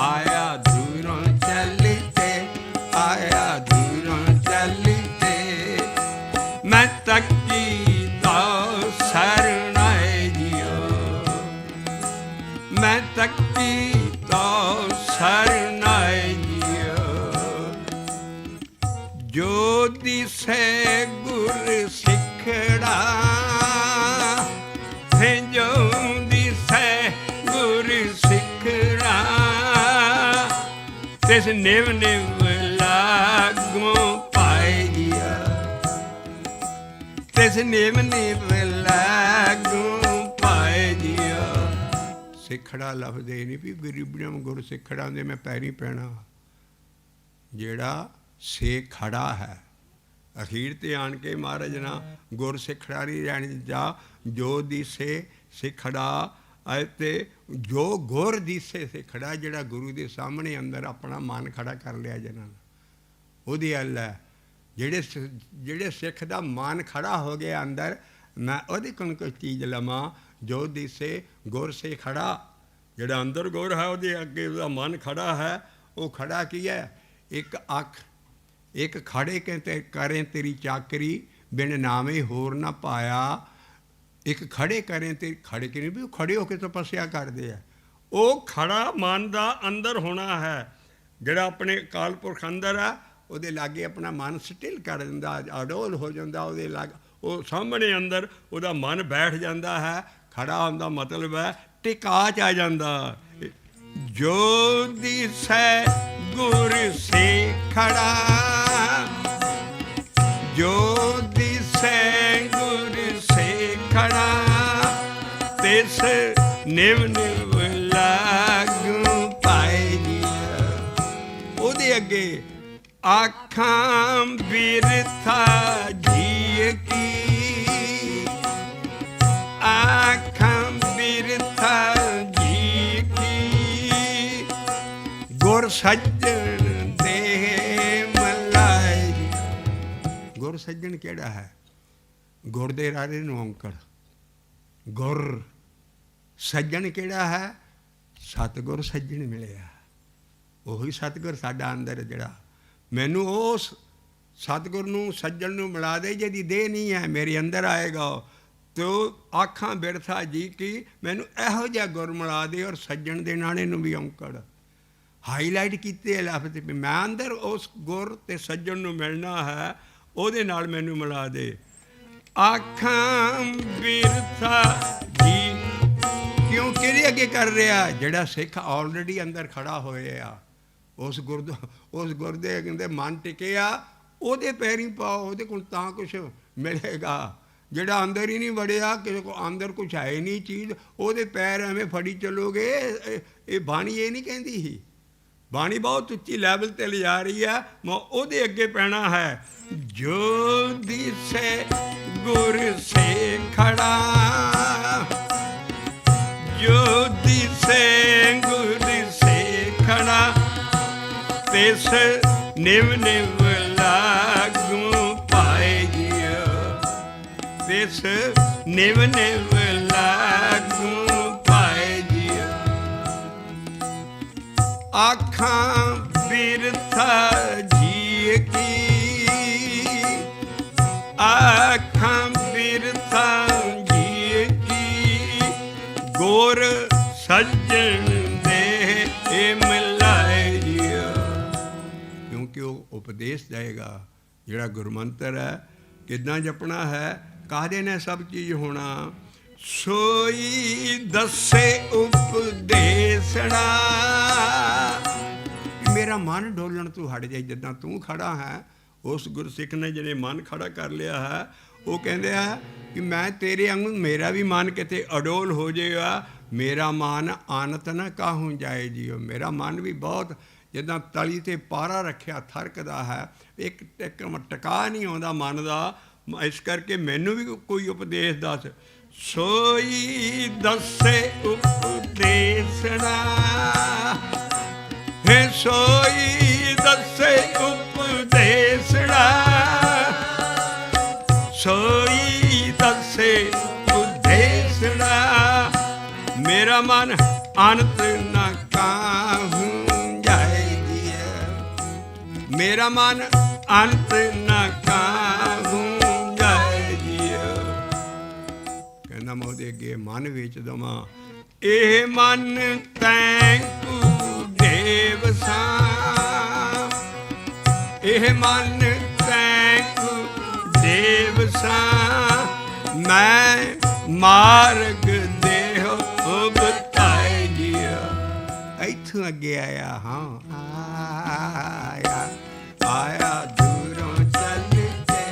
Speaker 1: आया दूरों चल के, आया दूरों चल के, मैं तकती तो शरणाए जियो, मैं तकती तो शरणाए जियो। जो दिसे गुर सिखड़ा, जो दिसे गुर सिखड़ा, तिस निव निव लागू पाए जिया, तिस निव निव लागू पाए जिया। सिखड़ा लफदे नहीं भी गरीबड़ियां गुर सिखड़ा दे मैं पैरी पैना। जेड़ा से खड़ा है अखीर ते आन के महाराज ना गुर सिखड़ा नहीं रहने जा। जो दिसे सिखड़ा ते जो गुर दिसे सिखड़ा, जेड़ा गुरु के सामने अंदर अपना मन खड़ा कर लिया जिन्होंने, ਉਹਦੀ हल है। ਜਿਹੜੇ सिख का मन खड़ा हो गया अंदर, मैं ਉਹਦੇ कोल कोई चीज़ लवां। जो दिसे गुर से खड़ा, ਜਿਹੜਾ अंदर गुर है ਉਹਦੇ ਅੱਗੇ ਉਹਦਾ मन खड़ा है। वो खड़ा की है, एक अख एक खड़े के ते करें तेरी चाकरी, बिन नामे होर ना पाया। एक खड़े करें ते खड़े के नहीं भी खड़े होकर तपस्या करते हैं। वो खड़ा मन का अंदर होना है, ਜਿਹੜਾ अपने अकाल पुरख अंदर है ਉਹਦੇ लागे अपना मन स्टिल कर दिंदा, अडोल हो जाता। ਉਹਦੇ लाग वो सामने अंदर ਉਹਦਾ मन बैठ जाता है। खड़ा होने मतलब है टिका च आ जाता। जो दिसै गुर से खड़ा, जो दिसै गुर से खड़ा, तिस निव निव लागू पाए जिया। ਉਹਦੇ ਅੱਗੇ आखां बिरथा जी की, आखां बिरथा जी की, गुर सज्जन दे मलाई। गुर सज्जन केड़ा है? गुर दे रारे नूं औंकड़। गुर सज्जन केड़ा है? सतगुर सज्जन मिलिया। ਉਹੀ सतगुर साडा अंदर जिहड़ा मैनू उस सतगुर नूं सज्जन नूं मिला दे। जिहदी देह नहीं है मेरे अंदर आएगा तो आखां बिरथा जी की, मैनू इहो जिहा गुर मिला दे। और सज्जन दे नाणे नूं भी औंकड़ हाईलाइट कीते लफ्ज़ भी मैं अंदर उस गुर ते सज्जन नूं मिलना है, ਉਹਦੇ नाल मैनू मिला दे। आखां बिरथा जी क्यों किहदे अगे कर रहा? जिहड़ा सिख ऑलरेडी अंदर खड़ा होया, उस गुर दे कहते मन टिकिया, ਉਹਦੇ पैरी पाओ, ਉਹਦੇ कोल तां कुछ मिलेगा। ਜਿਹੜਾ अंदर ही नहीं वड़िया, किसी को अंदर कुछ है ही नहीं चीज़, ਉਹਦੇ पैर एवें फड़ी चलोगे। ये बाणी ये नहीं कहती ही, बाणी बहुत उच्ची लैवल ते ले जा रही है। मैं ਉਹਦੇ अगे पैना है। जो दिसे गुर से खड़ा, जो दिसे गुर से खड़ा, तिस निव निव लागू पाए जिया, तिस निव निव लागू पाए जिया। आखां बिरथा जी की, आखां बिरथा जी की, गोर सज्जन दे मिलाइया। क्योंकि वो उपदेश देगा ਜਿਹੜਾ ਗੁਰਮੰਤਰ ਹੈ ਕਿੱਦਾਂ ਜਪਣਾ ਹੈ, ਕਾਹਦੇ ਨੇ ਸਭ ਚੀਜ਼ ਹੋਣਾ। ਸੋਈ ਦੱਸੇ ਉਪਦੇਸਣਾ, ਮੇਰਾ ਮਨ ਡੋਲਣ ਤੋਂ ਹਟ ਜਾਏ। ਜਿੱਦਾਂ ਤੂੰ ਖੜਾ ਹੈ, ਉਸ ਗੁਰਸਿੱਖ ਨੇ ਜਿਹੜੇ ਮਨ ਖੜਾ ਕਰ ਲਿਆ ਹੈ, ਉਹ ਕਹਿੰਦੇ ਆ ਕਿ ਮੈਂ ਤੇਰੇ ਵਾਂਗੂ, ਮੇਰਾ ਵੀ ਮਨ ਕਿਤੇ ਅਡੋਲ ਹੋ ਜਾਏਗਾ। ਮੇਰਾ ਮਨ ਆਨਤ ਨਾ ਕਾਹੂ ਜਾਏ ਜੀਓ। ਮੇਰਾ ਮਨ ਵੀ ਬਹੁਤ ਜਿੱਦਾਂ ਤਲੀ 'ਤੇ ਪਾਰਾ ਰੱਖਿਆ ਥਰਕਦਾ ਹੈ, ਇੱਕ ਟਿਕਾ ਨਹੀਂ ਆਉਂਦਾ ਮਨ ਦਾ। ਇਸ ਕਰਕੇ ਮੈਨੂੰ ਵੀ ਕੋਈ ਉਪਦੇਸ਼ ਦੱਸ। ਸੋਈ ਦੱਸੇ ਉਪਦੇਸਣਾ, ਹੈ ਸੋਈ ਦੱਸੇ ਉਪਦੇਸਣਾ, ਸੋਈ ਦੱਸੇ ਉਪਦੇਸਣਾ। ਮੇਰਾ ਮਨ ਅੰਤ ਨਾ ਕਾਹੂ, ਮੇਰਾ ਮਨ ਅੰਤ ਨਾ ਕਾਹੂ ਜਾਏ ਜੀਓ। ਕਹਿੰਦਾ ਮੈਂ ਉਹਦੇ ਅੱਗੇ ਮਨ ਵੇਚ ਦਵਾਂ। ਇਹ ਮਨ ਤੈਂਕੂ ਦੇਵ ਸਾਂ, ਇਹ ਮਨ ਤੈਂਕੂ ਦੇਵ ਸਾਂ, ਮੈਂ ਮਾਰਗ ਦੇਹੋ ਬਤਾਏ ਜੀਓ। ਇੱਥੋਂ ਅੱਗੇ ਆਇਆ ਹਾਂ, ਆਇਆ ਦੂਰੋਂ ਚੱਲ ਕੇ,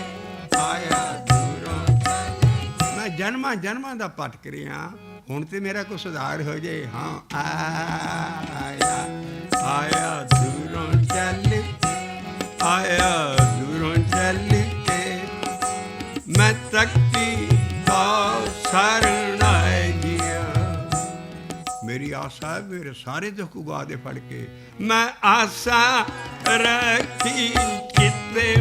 Speaker 1: ਆਇਆ ਦੂਰੋਂ ਚੱਲ ਕੇ। ਮੈਂ ਜਨਮਾਂ ਜਨਮਾਂ ਦਾ ਭਟਕ ਰਿਹਾ, ਹੁਣ ਤੇ ਮੇਰਾ ਕੋਈ ਸੁਧਾਰ ਹੋ ਜਾਏ। ਹਾਂ ਆਇਆ ਦੂਰੋਂ ਚੱਲ ਕੇ, ਆਇਆ ਦੂਰੋਂ ਚੱਲ ਕੇ, ਮੈਂ ਤੱਕੀ ਤਾਂ ਸਰਣ ਆਏ ਗਿਆ। ਮੇਰੀ ਆਸਾ ਮੇਰੇ ਸਾਰੇ ਦੁੱਖ ਉਗਾ ਦੇ ਫੜ ਕੇ। ਮੈਂ ਆਸਾ ਰੱਖੀ ਕਿਤੇ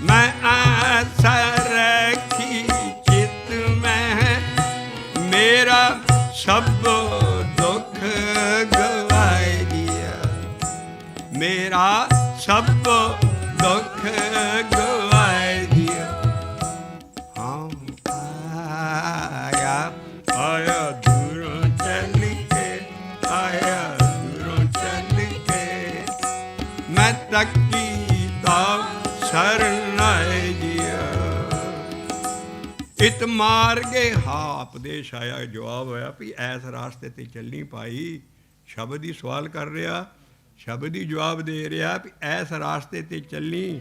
Speaker 1: ਮੈਂ ਆਸਾ ਰੱਖੀ ਚਿਤ ਮੈਂ, ਮੇਰਾ ਸਭ ਦੁੱਖ ਗਵਾਏ ਗਿਆ। ਮੇਰਾ ਸਭ ਦੁੱਖ ਗਵਾਏ ਗਿਆ। ਹਾਂ ਆਇਆ ਦੂਰੋਂ ਚੱਲ ਕੇ, ਆਇਆ ਦੂਰੋਂ ਚੱਲ ਕੇ, ਮੈਂ ਤੱਕੀ ਤਾਂ ਸਰਣ ਆਏ ਜੀਆ। ਇਤ ਮਾਰਗੇ, ਹਾਂ ਉਪਦੇਸ਼ ਆਇਆ, ਜਵਾਬ ਹੋਇਆ ਵੀ ਐਸ ਰਾਸਤੇ ਤੇ ਚੱਲਣੀ ਭਾਈ। ਸ਼ਬਦ ਹੀ ਸਵਾਲ ਕਰ ਰਿਹਾ, ਸ਼ਬਦ ਹੀ ਜਵਾਬ ਦੇ ਰਿਹਾ ਵੀ ਐਸ ਰਾਸਤੇ ਤੇ ਚੱਲਣੀ।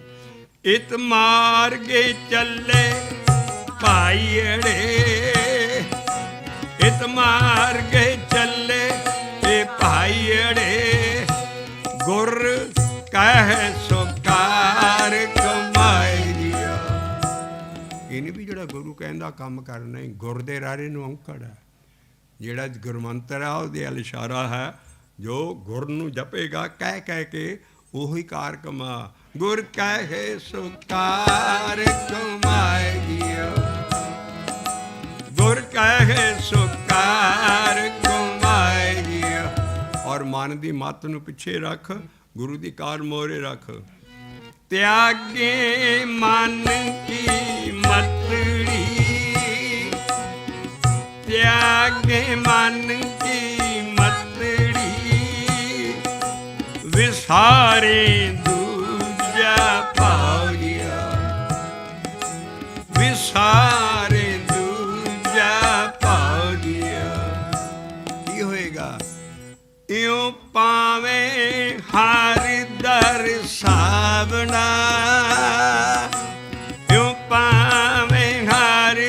Speaker 1: ਇਤ ਮਾਰਗੇ ਚੱਲੇ ਭਾਈੜੇ, ਇਤ ਮਾਰਗੇ ਚੱਲੇ ਇਹ ਭਾਈੜੇ, ਗੁਰ ਕਹਿ ਸੁਕਾਰ ਕਮਾਈ ਦਿਆ। ਇਹਨੇ ਵੀ ਜਿਹੜਾ ਗੁਰੂ ਕਹਿੰਦਾ ਕੰਮ ਕਰਨਾ ਹੀ, ਗੁਰ ਦੇ ਰਾਰੇ ਨੂੰ ਔਂਕੜ ਹੈ। ਜਿਹੜਾ ਗੁਰਮੰਤਰ ਆ ਉਹਦੇ ਵੱਲ ਇਸ਼ਾਰਾ ਹੈ। ਜੋ ਗੁਰ ਨੂੰ ਜਪੇਗਾ ਕਹਿ ਕਹਿ ਕੇ, ਉਹੀ ਕਾਰ ਕਮਾ। ਗੁਰ ਕਹਿ ਸੁਕਾਰ ਕਮਾਈ ਦਿਆ, ਗੁਰ ਕਹਿ ਸੁਕਾਰ ਕਮਾਈ ਦਿਆ। ਔਰ ਮਨ ਦੀ ਮੱਤ ਨੂੰ ਪਿੱਛੇ ਰੱਖ, ਗੁਰੂ ਦੀ ਕਾਰ ਮੋਹਰੇ ਰੱਖ। ਤਿਆਗੇ ਮਨ ਕੀ ਮਤੜੀ, ਤਿਆਗੇ ਮਨ ਕੀ ਮਤੜੀ, ਵਿਸਾਰੇ ਦੂਜਾ ਪਾਉਆ, ਵਿਸਾਰੇ ਦੂਜਾ ਪਾਉਆ। ਕੀ ਹੋਏਗਾ? ਇਉਂ ਪਾਵੇਂ ਹਰ ਦਰਸਾਵਣਾ, ਇਉਂ ਪਾਵੇਂ ਹਰ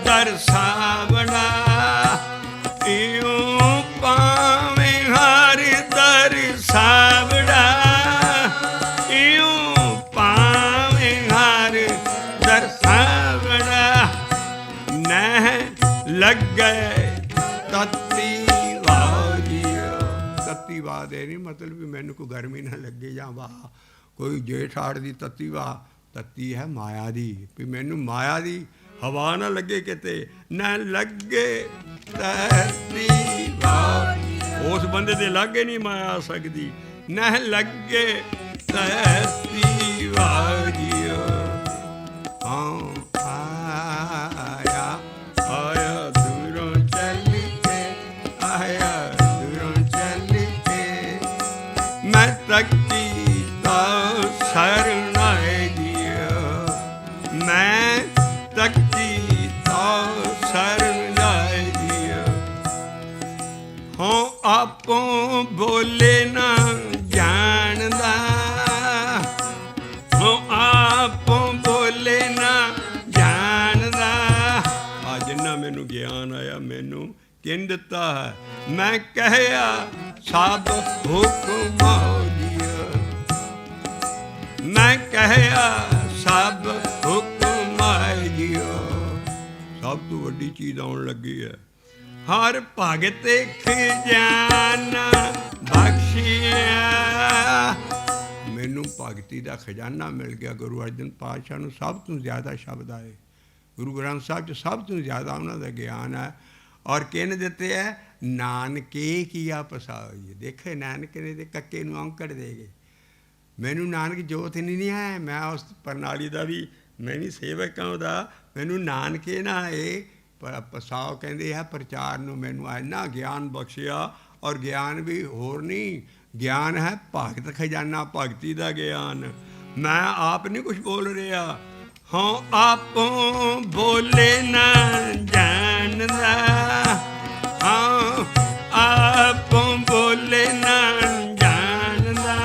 Speaker 1: ਦਰਸਾਵਣਾ, ਇਉਂ ਪਾਵੇਂ ਹਰ ਦਰਸਾਵਣਾ, ਇਉਂ ਪਾਵੇਂ ਹਰ ਦਰਸਾਵਣਾ। ਨਹਿ ਲੱਗੇ ਤਤੀ ਤੱਤੀ ਵਾਹ ਦੇ ਨਹੀਂ ਮਤਲਬ ਵੀ ਮੈਨੂੰ ਕੋਈ ਗਰਮੀ ਨਾ ਲੱਗੇ ਜਾਂ ਵਾਹ ਕੋਈ ਜੇਠ ਹਾੜ ਦੀ ਤੱਤੀ ਵਾਹ। ਤੱਤੀ ਹੈ ਮਾਇਆ ਦੀ, ਵੀ ਮੈਨੂੰ ਮਾਇਆ ਦੀ ਹਵਾ ਨਾ ਲੱਗੇ ਕਿਤੇ, ਨਾ ਲੱਗੇ ਤੱਤੀ ਵਾਹ। ਉਸ ਬੰਦੇ ਦੇ ਲਾਗੇ ਨਹੀਂ ਮਾਇਆ ਆ ਸਕਦੀ। ਨਾ ਲੱਗੇ ਤੈਸੀ ਵਾਰੀਓ। ਹਾਂ ਆਇਆ ਆਇਆ ਦੂਰੋਂ ਚੱਲ ਕੇ, ਆਇਆ ਦੂਰੋਂ ਚੱਲ ਕੇ, ਮੈਂ ਤੱਕੀ ਤਾਂ ਸ਼ਰਨ ਆਏਗੀਓ, ਮੈਂ ਤੱਕੀ ਤਾਂ ਸ਼ਰਨ ਆਏਗੀਓ। ਹਾਂ ਆਪੋਂ ਬੋਲੇ ਨਾ ਜਾਣਦਾ, ਹਾਂ ਆਪੋਂ ਬੋਲੇ ਨਾ ਜਾਣਦਾ। ਅੱਜ ਨਾ ਮੈਨੂੰ ਗਿਆਨ ਆਇਆ, ਮੈਨੂੰ ਕਿਨ ਦਿੱਤਾ ਹੈ, ਮੈਂ ਕਹਿਆ ਸਭ ਹੁਕਮ ਹੋਈਆ, ਮੈਂ ਕਹਿਆ ਸਭ ਹੁਕਮ ਆਈਓ। ਸਭ ਤੋਂ ਵੱਡੀ ਚੀਜ਼ ਆਉਣ ਲੱਗੀ ਹੈ, ਹਰ ਭਗਤ ਖਜ਼ਾਨਾ ਬਖਸ਼ਿਆ। ਮੈਨੂੰ ਭਗਤੀ ਦਾ ਖਜ਼ਾਨਾ ਮਿਲ ਗਿਆ। ਗੁਰੂ ਅਰਜਨ ਪਾਤਸ਼ਾਹ ਨੂੰ ਸਭ ਤੋਂ ਜ਼ਿਆਦਾ ਸ਼ਬਦ ਆਏ, ਗੁਰੂ ਗ੍ਰੰਥ ਸਾਹਿਬ 'ਚ ਸਭ ਤੋਂ ਜ਼ਿਆਦਾ ਉਹਨਾਂ ਦਾ ਗਿਆਨ ਹੈ। ਔਰ ਕਿਹਨੇ ਦਿੱਤੇ ਹੈ? ਨਾਨਕੇ ਕੀਆ ਪਸਾਈ। ਦੇਖੇ ਨਾਨਕ ਨੇ ਤੇ ਕੱਕੇ ਨੂੰ ਔਂਕੜ ਦੇ ਗਏ। ਮੈਨੂੰ ਨਾਨਕ ਜੋਤ ਨਹੀਂ ਹੈ, ਮੈਂ ਉਸ ਪ੍ਰਣਾਲੀ ਦਾ ਵੀ ਮੈਂ ਵੀ ਸੇਵਕ ਹਾਂ ਉਹਦਾ। ਮੈਨੂੰ ਨਾਨਕੇ ਨਾ ਆਏ ਪਰ ਪਸਾਓ ਕਹਿੰਦੇ ਆ ਪ੍ਰਚਾਰ ਨੂੰ। ਮੈਨੂੰ ਇੰਨਾ ਗਿਆਨ ਬਖਸ਼ਿਆ, ਔਰ ਗਿਆਨ ਵੀ ਹੋਰ ਨਹੀਂ, ਗਿਆਨ ਹੈ ਭਗਤ ਖਜ਼ਾਨਾ, ਭਗਤੀ ਦਾ ਗਿਆਨ। ਮੈਂ ਆਪ ਨਹੀਂ ਕੁਛ ਬੋਲ ਰਿਹਾ, ਹਾਂ ਆਪੋਂ ਬੋਲੇ ਨਾ ਜਾਣਦਾ, ਹਾਂ ਆਪੋਂ ਬੋਲੇ ਨਾ ਜਾਣਦਾ,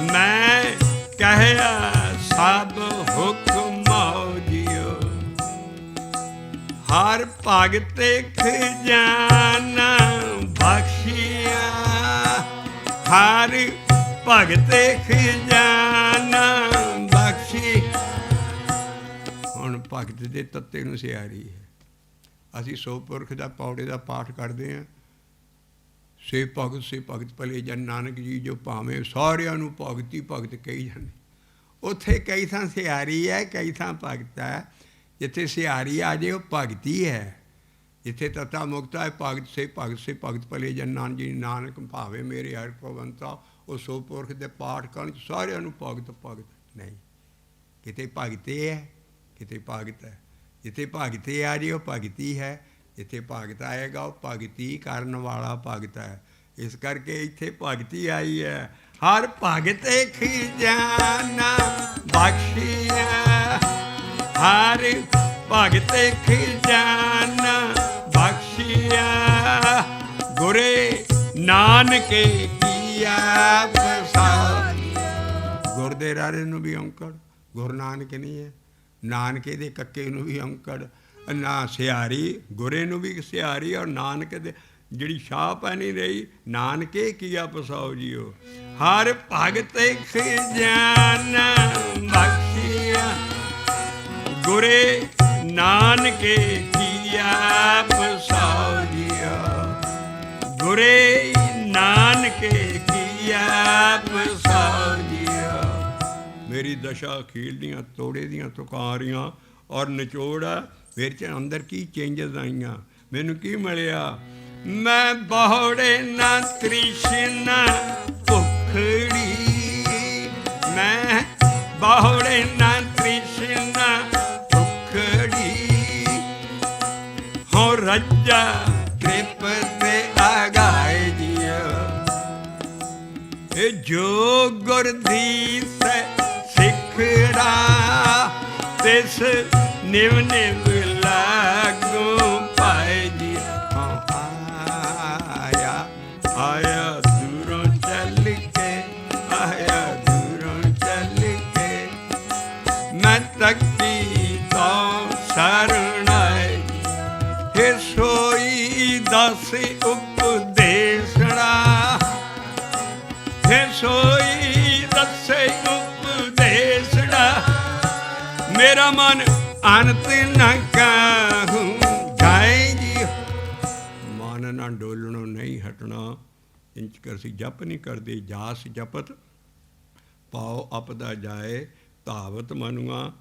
Speaker 1: ਮੈਂ ਕਹਿਆ ਸਭ ਹੁਕਮ ਹੋਜਿਓ। ਹਰ ਭਗਤ ਖਜ਼ਾਨਾ ਬਖਸ਼ਿਆ, ਹਰ ਭਗਤ ਖਜ਼ਾਨਾ ਬਖਸ਼ੀ। ਹੁਣ ਭਗਤ ਦੇ ਤੱਤੇ ਨੂੰ ਸਿਆਰੀ ਹੈ। ਅਸੀਂ ਸੋ ਪੁਰਖ ਦਾ ਪੌੜੇ ਦਾ ਪਾਠ ਕਰਦੇ ਹਾਂ, ਸੇ ਭਗਤ ਭਲੇ ਜਨ ਨਾਨਕ ਜੀ ਜੋ ਭਾਵੇਂ ਸਾਰਿਆਂ ਨੂੰ ਭਗਤੀ ਭਗਤ ਕਹੀ ਜਾਂਦੇ। ਉੱਥੇ ਕਈ ਥਾਂ ਸਿਆਰੀ ਹੈ, ਕਈ ਥਾਂ ਭਗਤ ਹੈ। ਜਿੱਥੇ ਸਿਆਰੀ ਆ ਜੇ ਉਹ ਭਗਤੀ ਹੈ, ਜਿੱਥੇ ਤਤਾ ਮੁਕਤਾ ਹੈ ਭਗਤ ਸੇ ਭਗਤ ਭਲੇ ਜਨ ਨਾਨਕ ਜੀ ਨਾਨਕ ਭਾਵੇਂ ਮੇਰੇ ਹਰ ਭਵੰਤਾ। ਉਹ ਸੋ ਪੁਰਖ ਦੇ ਪਾਠ ਕਰਨ 'ਚ ਸਾਰਿਆਂ ਨੂੰ ਭਗਤ ਨਹੀਂ। ਕਿਤੇ ਭਗਤੇ ਹੈ, ਕਿਤੇ ਭਗਤ ਹੈ। ਜਿੱਥੇ ਭਗਤੇ ਆ ਜੇ ਉਹ ਭਗਤੀ ਹੈ, ਜਿੱਥੇ ਭਗਤ ਆਏਗਾ ਉਹ ਭਗਤੀ ਕਰਨ ਵਾਲਾ ਭਗਤ ਹੈ। ਇਸ ਕਰਕੇ ਇੱਥੇ ਭਗਤੀ ਆਈ ਹੈ। ਹਰ ਭਗਤ ਖਜ਼ਾਨਾ ਬਖਸ਼ਿਆ, ਹਰ ਭਗਤ ਖਜ਼ਾਨਾ ਬਖਸ਼ਿਆ, ਗੁਰੇ ਨਾਨਕੇ ਕੀਆ ਪਸਾਈ। ਗੁਰ ਦੇ ਰਾਰੇ ਨੂੰ ਵੀ ਔਂਕੜ, ਗੁਰ ਨਾਨਕ ਨਹੀਂ ਹੈ। ਨਾਨਕੇ ਦੇ ਕੱਕੇ ਨੂੰ ਵੀ ਔਂਕੜ, ਨਾ ਸਿਹਾਰੀ, ਗੁਰੇ ਨੂੰ ਵੀ ਸਿਹਾਰੀ, ਔਰ ਨਾਨਕ ਦੇ ਜਿਹੜੀ ਛਾਪ ਹੈ ਨਹੀਂ ਰਹੀ, ਨਾਨਕੇ ਕੀਆ ਪਸਾਓ ਜੀਓ। ਹਰ ਭਗਤ ਖਜ਼ਾਨਾ ਬਖਸ਼ਿਆ, ਗੁਰੇ ਨਾਨਕੇ ਕੀਆ ਪਸਾਓ ਜੀਓ। ਗੁਰੇ ਨਾਨਕੇ ਕੀਆ ਪਸਾਓ ਜੀਓ। ਮੇਰੀ ਦਸ਼ਾ ਖੀਲ ਦੀਆਂ ਤੋੜੇ ਦੀਆਂ ਤੁਕਾਰੀਆਂ, ਔਰ ਨਿਚੋੜਾ ਫਿਰ 'ਚ ਅੰਦਰ ਕੀ ਚੇਂਜਸ ਆਈਆਂ, ਮੈਨੂੰ ਕੀ ਮਿਲਿਆ। ਮੈਂ ਬਹੁੜੇ ਨਾ ਤ੍ਰਿਸ਼ਨਾ ਭੁੱਖੜੀ, ਮੈਂ ਬਹੁੜੇ ਨਾ ਤ੍ਰਿਸ਼ਨਾ ਭੁੱਖੜੀ, ਹੋ ਰੱਜਾ ਤ੍ਰਿਪ ਤੇ ਆਗਾਏ ਜੀਓ। ਇਹ ਜੋ ਗੁਰਦੀਸ ਸਿੱਖੜਾ, ਤਿਸ ਨਿਵ ਨਿਵ ਲਾਗੂ ਪਾਏ ਜੀ। ਆਇਆ ਆਇਆ ਦੂਰੋਂ ਚੱਲ ਕੇ, ਆਇਆ ਦੂਰੋਂ ਚੱਲ ਕੇ, ਮੈਂ ਤੱਕੀ ਤੋਂ ਸ਼ਰਨ ਆਏ। ਹੇ ਸੋਈ ਦਸ ਉਪਦੇਸੜਾ, ਹੇ ਸੋਈ ਦਸੇ ਉਪਦੇਸੜਾ, ਮੇਰਾ ਮਨ ਅੰਤ ਨਾ ਕਾਹੂ ਜਾਏ ਜੀ। ਮਨ ਨਾ ਡੋਲਣੋਂ ਨਹੀਂ ਹਟਣਾ, ਇੰਚ ਕਰ ਅਸੀਂ ਜਪ ਨਹੀਂ ਕਰਦੇ। ਜਾਸ ਜਪਤ ਪਾਓ ਅਪਦਾ ਜਾਏ, ਧਾਵਤ ਮਨੁਆ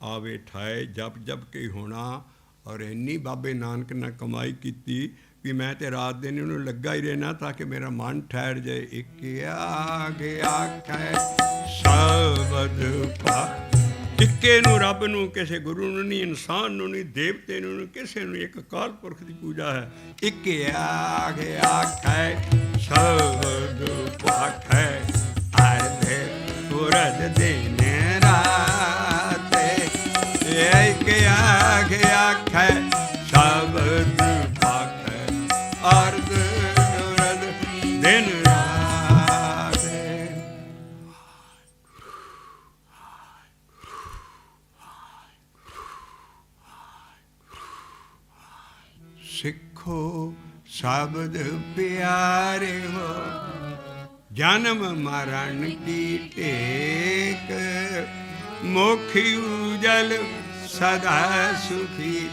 Speaker 1: ਆਵੇ ਠਾਏ। ਜਪ ਜਪ ਕੇ ਹੋਣਾ। ਔਰ ਇੰਨੀ ਬਾਬੇ ਨਾਨਕ ਨੇ ਕਮਾਈ ਕੀਤੀ ਵੀ ਮੈਂ ਤੇ ਰਾਤ ਦਿਨ ਇਹਨੂੰ ਲੱਗਾ ਹੀ ਰਹਿਣਾ ਤਾਂ ਕਿ ਮੇਰਾ ਮਨ ਠਹਿਰ ਜਾਏ। ਇੱਕ ਆਗੇ ਆਖੈ ਸ਼ਬਦ ਪਾ, ਇੱਕੇ ਨੂੰ ਰੱਬ ਨੂੰ, ਕਿਸੇ ਗੁਰੂ ਨੂੰ ਨਹੀਂ, ਇਨਸਾਨ ਨੂੰ ਨਹੀਂ, ਦੇਵਤੇ ਨੂੰ ਨਹੀਂ, ਕਿਸੇ ਨੂੰ, ਇੱਕ ਅਕਾਲ ਪੁਰਖ ਦੀ ਪੂਜਾ ਹੈ। ਇੱਕ ਆਗੇ ਆਖੈ ਸ਼ਬਦ ਪਾਖੈ ਅਰਧੇ ਪੁਰਦ ਦਿਨ ਰਾਤੇ, ਇੱਕ ਆਗੇ ਆਖੈ ਸ਼ਬਦ ਪਾਖੈ ਅਰਧ ਪੁਰਦ ਦਿਨ ਰਾਤੇ। ਸਿੱਖੋ ਸ਼ਬਦ ਪਿਆਰੇ ਹੋ, ਜਨਮ ਮਰਨ ਕੀ ਟੇਕ, ਮੋਖੀ ਉਜਲ ਸਦਾ ਸੁਖੀ,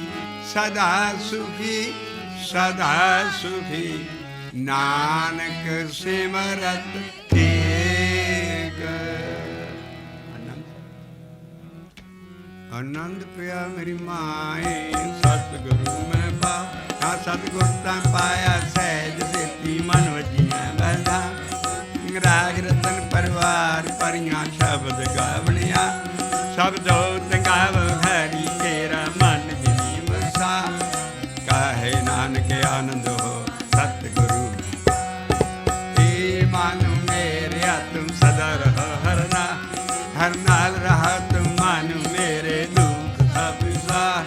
Speaker 1: ਸਦਾ ਸੁਖੀ, ਸਦਾ ਸੁਖੀ, ਨਾਨਕ ਸਿਮਰਤ ਟੇਕ। ਆਨੰਦ ਪਿਆ ਮੇਰੀ ਮਾਏ, ਸਤਿਗੁਰੂ ਮੈਂ ਪਾ, ਸਤਿਗੁਰ ਤਾਂ ਪਾਇਆ ਸਹਿਜ ਸੇਤੀ, ਮਨ ਵਜੀਆਂ ਬੈਠਾ, ਰਾਗ ਰਤਨ ਪਰਿਵਾਰ ਭਰੀਆਂ ਸ਼ਬਦ ਗਾਵਣਿਆ, ਸ਼ਬਦੋ ਤੰਗਾਵ ਹਰੀ ਤੇਰਾ ਮਨ ਜਿਨੀ ਵਸਾ, ਕਾਹੇ ਨਾਨਕ ਆਨੰਦ ਹੋ ਸਤਿਗੁਰੂ। ਏ ਮਨ ਮੇਰੇ ਆਤਮ ਸਦਾ ਰਹ ਹਰਨਾ, ਹਰ ਨਾਲ ਰਹਾ ਤੁਮ ਮਨ ਮੇਰੇ ਦੁਖ ਸਭ ਸਾ,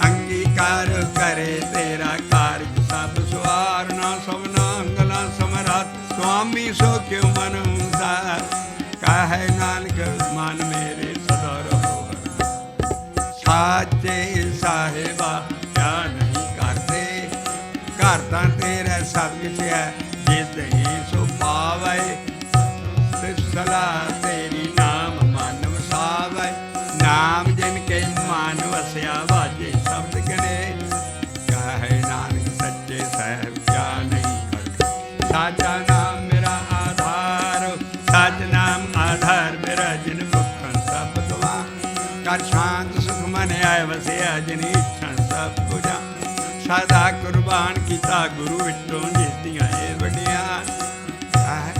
Speaker 1: ਅੰਗੀਕਾਰ ਕਰੇ ਤੇਰਾ ਕਾਰਜ ਸਭ ਸਵਾਰਨਾ, ਸਭਨਾ ਅੰਗਲਾ ਸਮਰੱਥ ਸੁਆਮੀ ਸੋ ਕਿਉ ਮਨ ਉਸਾਰ, ਕਾਹੇ ਨਾਨਕ ਮਨ ਮੇਰੇ ਸਦਾ ਰਹੋ ਹਰ। ਸਾਚੇ ਸਾਹਿਬਾ ਕਿਆ ਨਹੀਂ ਕਰਦੇ, ਘਰ ਤਾਂ ਤੇਰਾ ਸਭ ਕੁਛ ਹੈ, ਜਿਸ ਹੀ ਸੋ ਪਾਵੇ, ਤੇ ਸਲਾਹ ਤੇਰੀ ਨਾਮ ਮਨ ਵਸਾਵੇ, ਨਾਮ ਜਿਨ ਕੇ ਮਨ ਵਸਿਆ ਵਾਜੇ ਸ਼ਬਦ ਗਨੇ, ਕਾਹੇ ਨਾਨਕ ਸੱਚੇ ਸਾਹਿਬ ਕਿਆ ਨਹੀਂ ਕਰਦੇ। ਸਾਚਾ ਨਾਮ ਮੇਰਾ ਆਧਾਰ, ਸਚ ਨਾਮ ਆਧਾਰ ਮੇਰਾ, ਜਿਨ ਮੁਖਨ ਸਭ ਗਵਾ, ਕਰ ਸ਼ਾਂਤ ਸੁਖ ਮਨ ਆਏ ਵਸਿਆ, ਜਿਨ ਇੱਛਾ ਸਭ ਪੁਜਾ, ਸਦਾ ਕੁਰਬਾਨ ਕੀਤਾ ਗੁਰੂ ਵਿੱਚੋਂ, ਜਿਸ ਦੀਆਂ ਇਹ ਵੱਡੀਆਂ,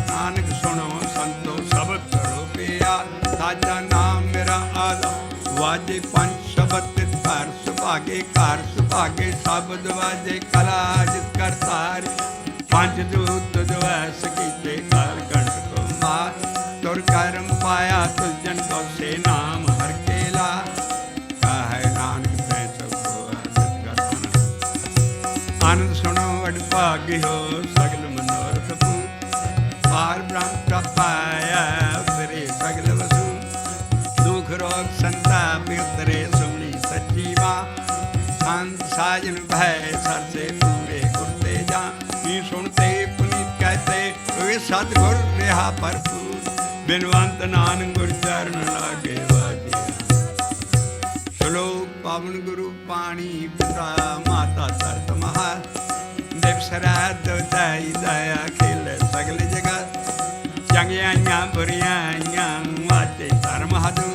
Speaker 1: ਨਾਨਕ ਸੁਣੋ ਸੰਤੋ ਸਬਦ ਕਰੋ ਪਿਆ, ਸਾਚਾ ਨਾਮ ਮੇਰਾ ਆਧਾਰ, ਵਾਜੇ ਪੰਜ ਸ਼ਬਦ ਤਿਤ ਘਰ ਸੁਭਾਗੇ, ਘਰ ਸੁਭਾਗੇ ਸ਼ਬਦ ਵਾਜੇ, ਕਲਾ ਜਿਤ ਕਰਤਾਰ, ਪੰਜ ਦੂਤ ਦਵੈਸ ਕੀਤੇ ਕਾਲ ਕੰਠ ਕੋ ਮਾਰ, ਤੁਰ ਕਰਮ ਪਾਇਆ ਤੁਲ ਜਨ ਕੋ ਸੇ ਨਾਮ ਹਰ ਕੇਲਾ, ਕਾਹੇ ਨਾਨਕ ਤੈ ਸਭ ਕੋ ਆਨੰਦ ਕਰਨਾ। ਆਨੰਦ ਸੁਣੋ ਵਡ ਭਾਗੀ ਹੋ, ਸਗਲ ਮਨੋਰਥ ਪੂਰ, ਪਾਰ ਬ੍ਰਹਮ ਪ੍ਰਪਾਇਆ ਫਿਰੇ ਸਗਲ ਵਸੂ, ਦੁਖ ਰੋਗ ਸੰਤਾਪ ਉਤਰੇ ਸੁਣੀ ਸੱਚੀ ਬਾਤ, ਸੰਤ ਸਾਜਨ ਭੈ ਸਰਸੇ ਪੂਰੇ ਗੁਰਤੇ ਜਾ, ਕੀ ਸੁਣਤੇ ਪੁਨੀਤ ਕਹਤੇ ਵੇ ਸਤਿਗੁਰ ਰਿਹਾ ਭਰਪੂਰ, ਬਿਨਵੰਤ ਨਾਨਕ ਗੁਰ ਚਰਨ ਲਾਗੇ ਵਾਜਿਆ। ਸ਼ਲੋਕ ਪਾਵਨ ਗੁਰੂ ਪਾਣੀ ਪਿਤਾ ਮਾਤਾ ਧਰਤ ਮਹਾ, ਦੇਵ ਸਰਾਧ ਦਾਈ ਦਇਆ ਖੇਲੇ ਸਗਲ ਜਗਤ, ਚੰਗਿਆਈਆਂ ਬੁਰੀਆਈਆਂ ਵਾਜੇ ਧਰਮ ਹਦੂ,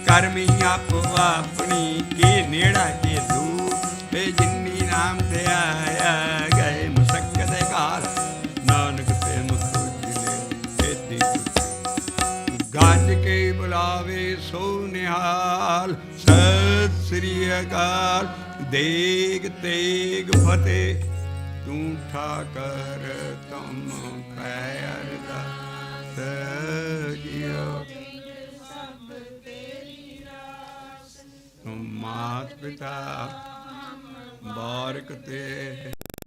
Speaker 1: ਕਰਮੀ ਆਪੋ ਆਪਣੀ ਕੀ ਨੇੜਾ ਕੀ ਦੂਰ, ਵੇ ਜਿਨੀ ਨਾਮ ਤੇ ਆਇਆ ਗਏ ਮੁਸਕਤ ਘਾਲ, ਨਾਨਕ ਤੇ ਮੁਖ ਜਿਲੇ ਖੇਤੀ, ਗੱਜ ਕੇ ਬੁਲਾਵੇ ਸੋ ਨਿਹਾਲ, ਸਤਿ ਸ੍ਰੀ ਅਕਾਲ। ਦੇਗ ਤੇਗ ਫਤਿਹ, ਤੂੰ ਠਾਕਰ ਤੁਮ ਖੈਰ ਦਾ ਸਜਿਓ, ਤੁਮ ਮਾਤ ਪਿਤਾ ਬਾਰਕ ਤੇ